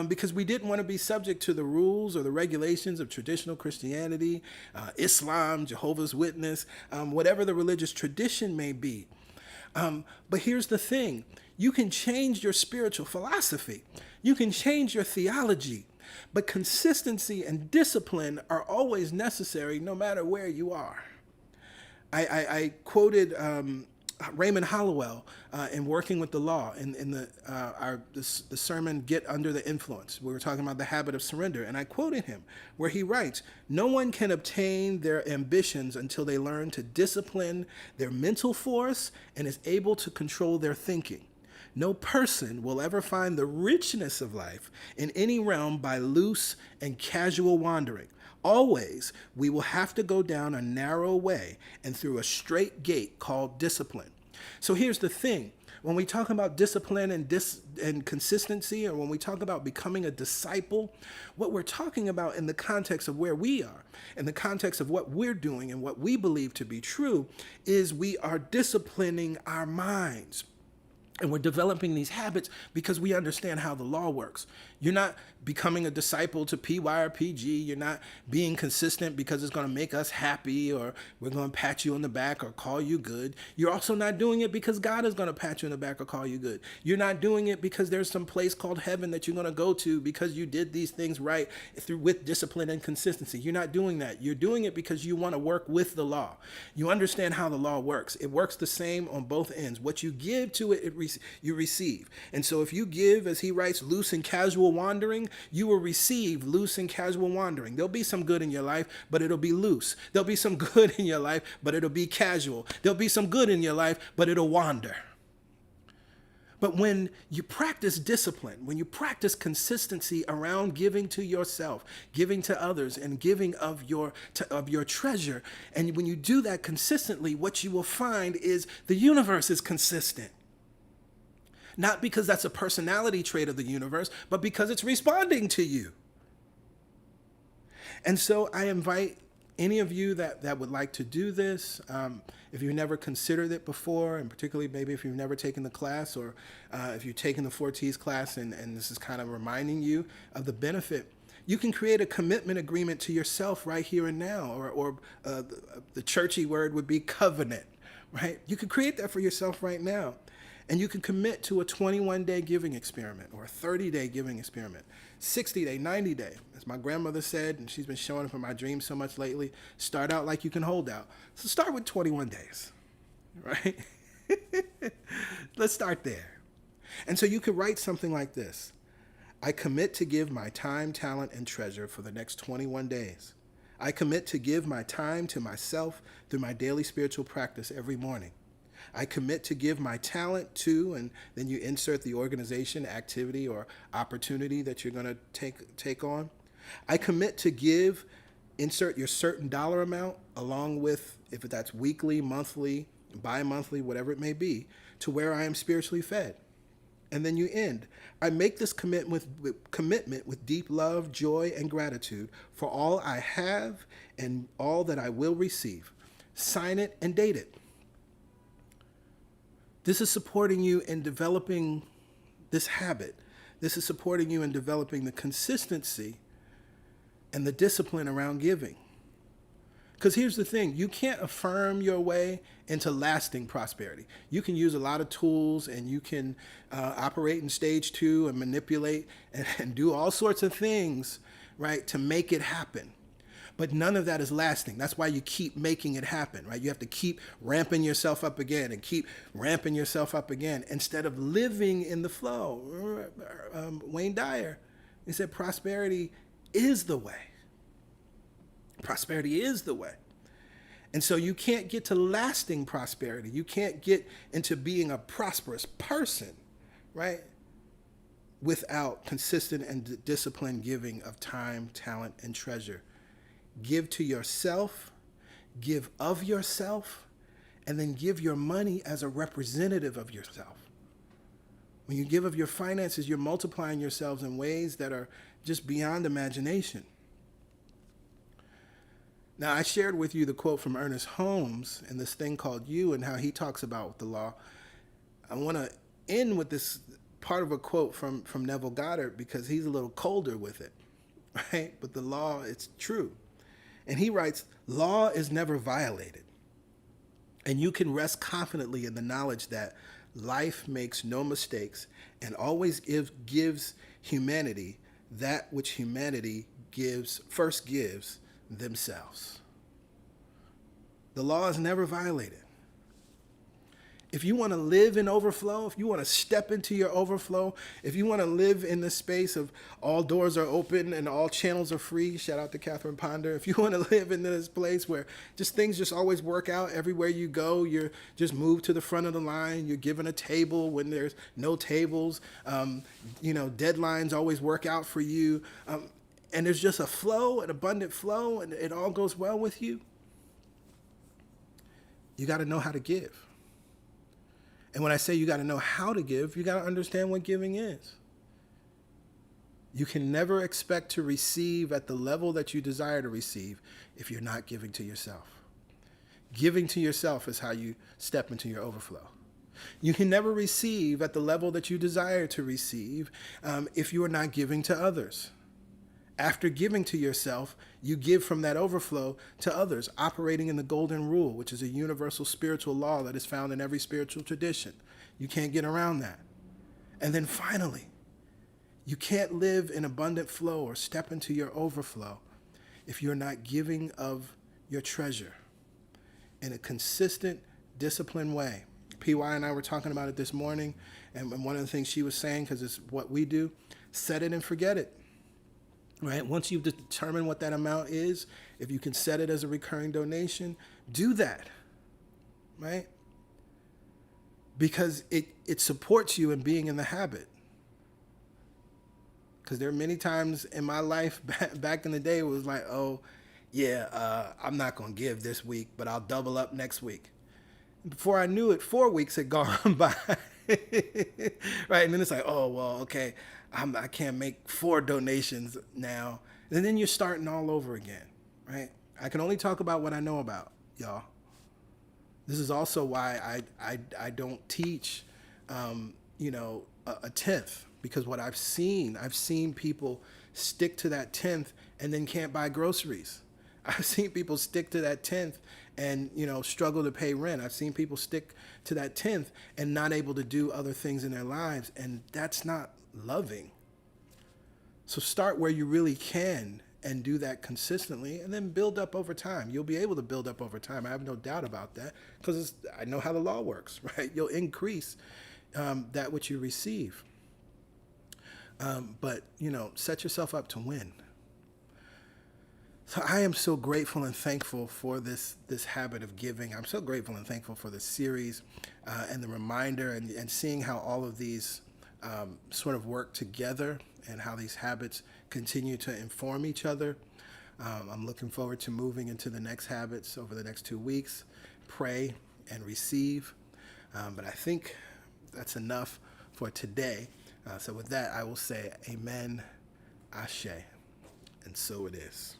because we didn't want to be subject to the rules or the regulations of traditional Christianity, Islam, Jehovah's Witness, whatever the religious tradition may be. But here's the thing. You can change your spiritual philosophy. You can change your theology. But consistency and discipline are always necessary no matter where you are. I quoted Raymond Hollowell in Working with the Law in the sermon Get Under the Influence. We were talking about the habit of surrender, and I quoted him where he writes, "No one can obtain their ambitions until they learn to discipline their mental force and is able to control their thinking. No person will ever find the richness of life in any realm by loose and casual wandering. Always, we will have to go down a narrow way and through a straight gate called discipline. So here's the thing. When we talk about discipline and consistency, or when we talk about becoming a disciple, what we're talking about in the context of where we are, in the context of what we're doing and what we believe to be true, is we are disciplining our minds. And we're developing these habits because we understand how the law works. You're not becoming a disciple to PY or PG. You're not being consistent because it's going to make us happy or we're going to pat you on the back or call you good. You're also not doing it because God is going to pat you on the back or call you good. You're not doing it because there's some place called heaven that you're going to go to because you did these things right with discipline and consistency. You're not doing that. You're doing it because you want to work with the law. You understand how the law works. It works the same on both ends. What you give to it, you receive. And so if you give, as he writes, loose and casual wandering, you will receive loose and casual wandering. There'll be some good in your life, but it'll be loose. There'll be some good in your life, but it'll be casual. There'll be some good in your life, but it'll wander. But when you practice discipline, when you practice consistency around giving to yourself, giving to others, and giving of your treasure, and when you do that consistently, what you will find is the universe is consistent. Not because that's a personality trait of the universe, but because it's responding to you. And so I invite any of you that would like to do this, if you've never considered it before, and particularly maybe if you've never taken the class, or if you've taken the 4Ts class and this is kind of reminding you of the benefit, you can create a commitment agreement to yourself right here and now, or the churchy word would be covenant, right? You can create that for yourself right now. And you can commit to a 21-day giving experiment or a 30-day giving experiment, 60-day, 90-day. As my grandmother said, and she's been showing up in my dreams so much lately, start out like you can hold out. So start with 21 days, right? Let's start there. And so you could write something like this. I commit to give my time, talent, and treasure for the next 21 days. I commit to give my time to myself through my daily spiritual practice every morning. I commit to give my talent to, and then you insert the organization, activity, or opportunity that you're going to take on. I commit to give, insert your certain dollar amount, along with, if that's weekly, monthly, bi-monthly, whatever it may be, to where I am spiritually fed. And then you end. I make this commitment with deep love, joy, and gratitude for all I have and all that I will receive. Sign it and date it. This is supporting you in developing this habit. This is supporting you in developing the consistency and the discipline around giving. Because here's the thing, you can't affirm your way into lasting prosperity. You can use a lot of tools and you can operate in stage 2 and manipulate and do all sorts of things, right, to make it happen. But none of that is lasting. That's why you keep making it happen, right? You have to keep ramping yourself up again and keep ramping yourself up again instead of living in the flow. Wayne Dyer, he said, prosperity is the way. Prosperity is the way. And so you can't get to lasting prosperity. You can't get into being a prosperous person, right, without consistent and disciplined giving of time, talent, and treasure. Give to yourself, give of yourself, and then give your money as a representative of yourself. When you give of your finances, you're multiplying yourselves in ways that are just beyond imagination. Now, I shared with you the quote from Ernest Holmes in this thing called You and how he talks about the law. I want to end with this part of a quote from Neville Goddard because he's a little colder with it, right? But the law, it's true. And he writes, law is never violated. And you can rest confidently in the knowledge that life makes no mistakes and always gives humanity that which humanity first gives themselves. The law is never violated. If you want to live in overflow, if you want to step into your overflow, if you want to live in the space of all doors are open and all channels are free, shout out to Catherine Ponder. If you want to live in this place where just things just always work out everywhere you go, you're just moved to the front of the line, you're given a table when there's no tables, deadlines always work out for you, and there's just a flow, an abundant flow, and it all goes well with you, you got to know how to give. And when I say you got to know how to give, you got to understand what giving is. You can never expect to receive at the level that you desire to receive if you're not giving to yourself. Giving to yourself is how you step into your overflow. You can never receive at the level that you desire to receive if you are not giving to others. After giving to yourself, you give from that overflow to others, operating in the golden rule, which is a universal spiritual law that is found in every spiritual tradition. You can't get around that. And then finally, you can't live in abundant flow or step into your overflow if you're not giving of your treasure in a consistent, disciplined way. PY and I were talking about it this morning, and one of the things she was saying, because it's what we do, set it and forget it. Right? Once you've determined what that amount is, if you can set it as a recurring donation, do that. Right? Because it supports you in being in the habit. Because there are many times in my life back in the day, it was like, I'm not going to give this week, but I'll double up next week. Before I knew it, 4 weeks had gone by. Right? And then it's like, okay, I can't make 4 donations now. And then you're starting all over again, right? I can only talk about what I know about, y'all. This is also why I don't teach, a tenth, because what I've seen people stick to that 10th and then can't buy groceries. I've seen people stick to that 10th and, struggle to pay rent. I've seen people stick to that 10th and not able to do other things in their lives. And that's not loving. So start where you really can and do that consistently, and then build up over time. You'll be able to build up over time. I have no doubt about that, because I know how the law works, right? You'll increase that which you receive. But set yourself up to win. So I am so grateful and thankful for this habit of giving. I'm so grateful and thankful for this series and the reminder and seeing how all of these sort of work together and how these habits continue to inform each other. I'm looking forward to moving into the next habits over the next 2 weeks. Pray and receive. But I think that's enough for today. So with that, I will say amen, ashe, and so it is.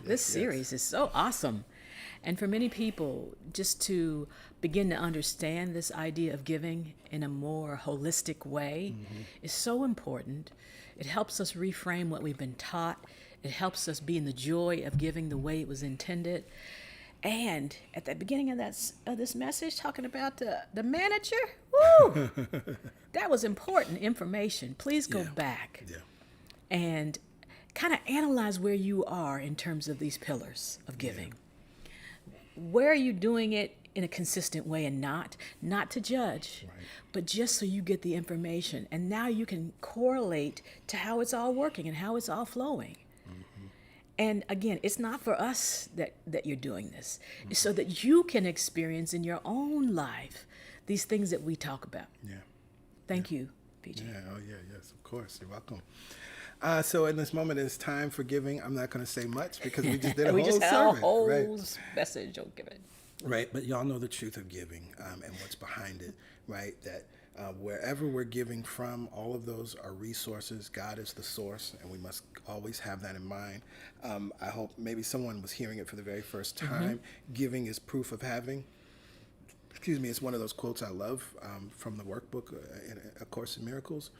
This series is so awesome. And for many people, just to begin to understand this idea of giving in a more holistic way is so important. It helps us reframe what we've been taught. It helps us be in the joy of giving the way it was intended. And at the beginning of this message, talking about the manager, woo, that was important information. Please go back and kind of analyze where you are in terms of these pillars of giving. Where are you doing it in a consistent way and not to judge, but just so you get the information. And now you can correlate to how it's all working and how it's all flowing. And again, it's not for us that you're doing this. It's so that you can experience in your own life these things that we talk about. Thank you, PJ. Yes, of course. You're welcome. So in this moment, it's time for giving. I'm not going to say much because we just did a we whole just had sermon. a whole Right? message on giving. Right, but y'all know the truth of giving and what's behind it, right? That wherever we're giving from, all of those are resources. God is the source, and we must always have that in mind. I hope maybe someone was hearing it for the very first time. Giving is proof of having. Excuse me, it's one of those quotes I love from the workbook, in A Course in Miracles,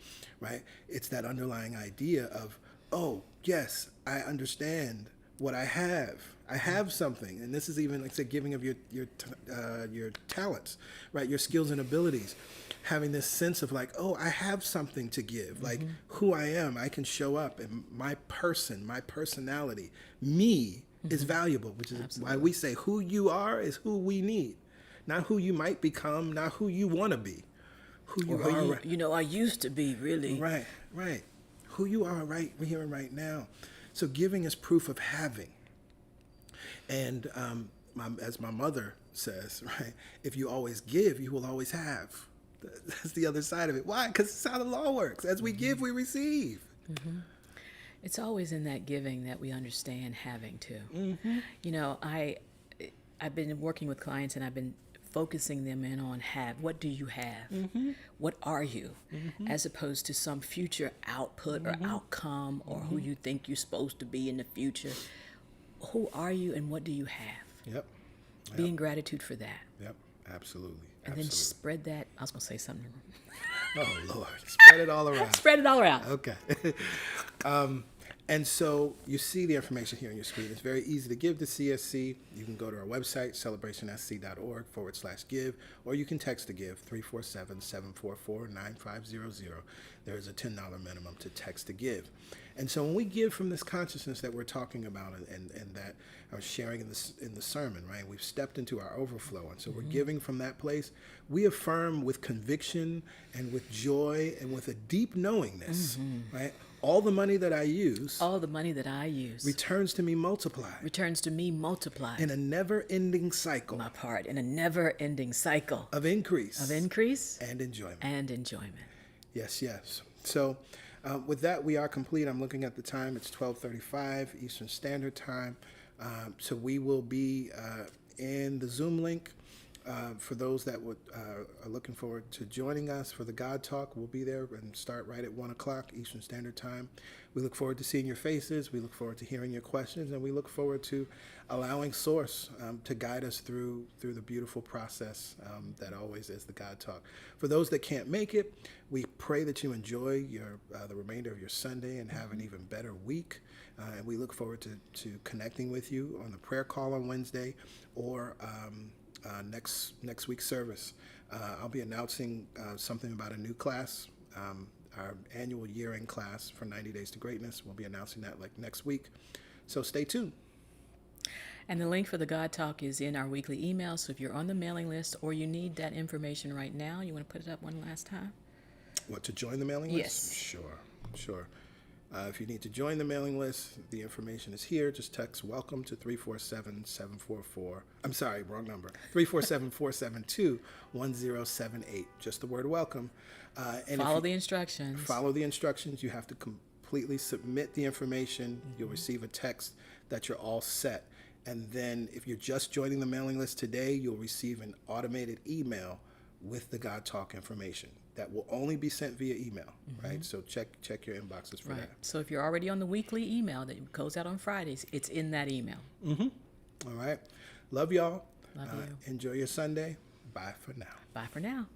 right? It's that underlying idea of, oh, yes, I understand what I have. I have something, and this is even like say giving of your talents, right? Your skills and abilities, having this sense of like, oh, I have something to give, like who I am. I can show up, and my personality, me is valuable, which is why we say who you are is who we need, not who you might become, not who you want to be, who you are. You know, I used to be really. Right. Who you are right here and right now. So giving is proof of having. And as my mother says, right, if you always give, you will always have. That's the other side of it. Why? Because it's how the law works. As we give, we receive. It's always in that giving that we understand having too. You know, I've been working with clients and I've been focusing them in on what do you have? What are you? As opposed to some future output or outcome or who you think you're supposed to be in the future. Who are you and what do you have? Yep. Be in gratitude for that. Yep. Absolutely. And then spread that. I was going to say something. Oh, Lord. Spread it all around. Spread it all around. Okay. And so you see the information here on your screen. It's very easy to give to CSC. You can go to our website, celebrationsc.org/give, or you can text to give, 347-744-9500. There is a $10 minimum to text to give. And so when we give from this consciousness that we're talking about and that I was sharing in the sermon, right? We've stepped into our overflow. And so we're giving from that place. We affirm with conviction and with joy and with a deep knowingness, right? All the money that I use returns to me multiplied. In a never-ending cycle. My part in a never-ending cycle of increase and enjoyment. Yes. So with that, we are complete. I'm looking at the time. It's 12:35 Eastern Standard Time. So we will be in the Zoom link. For those that are looking forward to joining us for the God Talk, we'll be there and start right at 1 o'clock Eastern Standard Time. We look forward to seeing your faces. We look forward to hearing your questions, and we look forward to allowing Source to guide us through the beautiful process that always is the God Talk. For those that can't make it, we pray that you enjoy the remainder of your Sunday and have an even better week. And we look forward to connecting with you on the prayer call on Wednesday or next week's service. I'll be announcing something about a new class, our annual year-end class for 90 Days to Greatness. We'll be announcing that like next week. So stay tuned. And the link for the God Talk is in our weekly email. So if you're on the mailing list or you need that information right now, you want to put it up one last time? What, to join the mailing list? Yes. Sure. If you need to join the mailing list, the information is here. Just text WELCOME to 347-744. I'm sorry, wrong number. 347-472-1078. Just the word WELCOME. And follow the instructions. Follow the instructions. You have to completely submit the information. You'll receive a text that you're all set. And then if you're just joining the mailing list today, you'll receive an automated email with the God Talk information. That will only be sent via email, right? So check your inboxes for that. So if you're already on the weekly email that goes out on Fridays, it's in that email. All right. Love y'all. Love you. Enjoy your Sunday. Bye for now. Bye for now.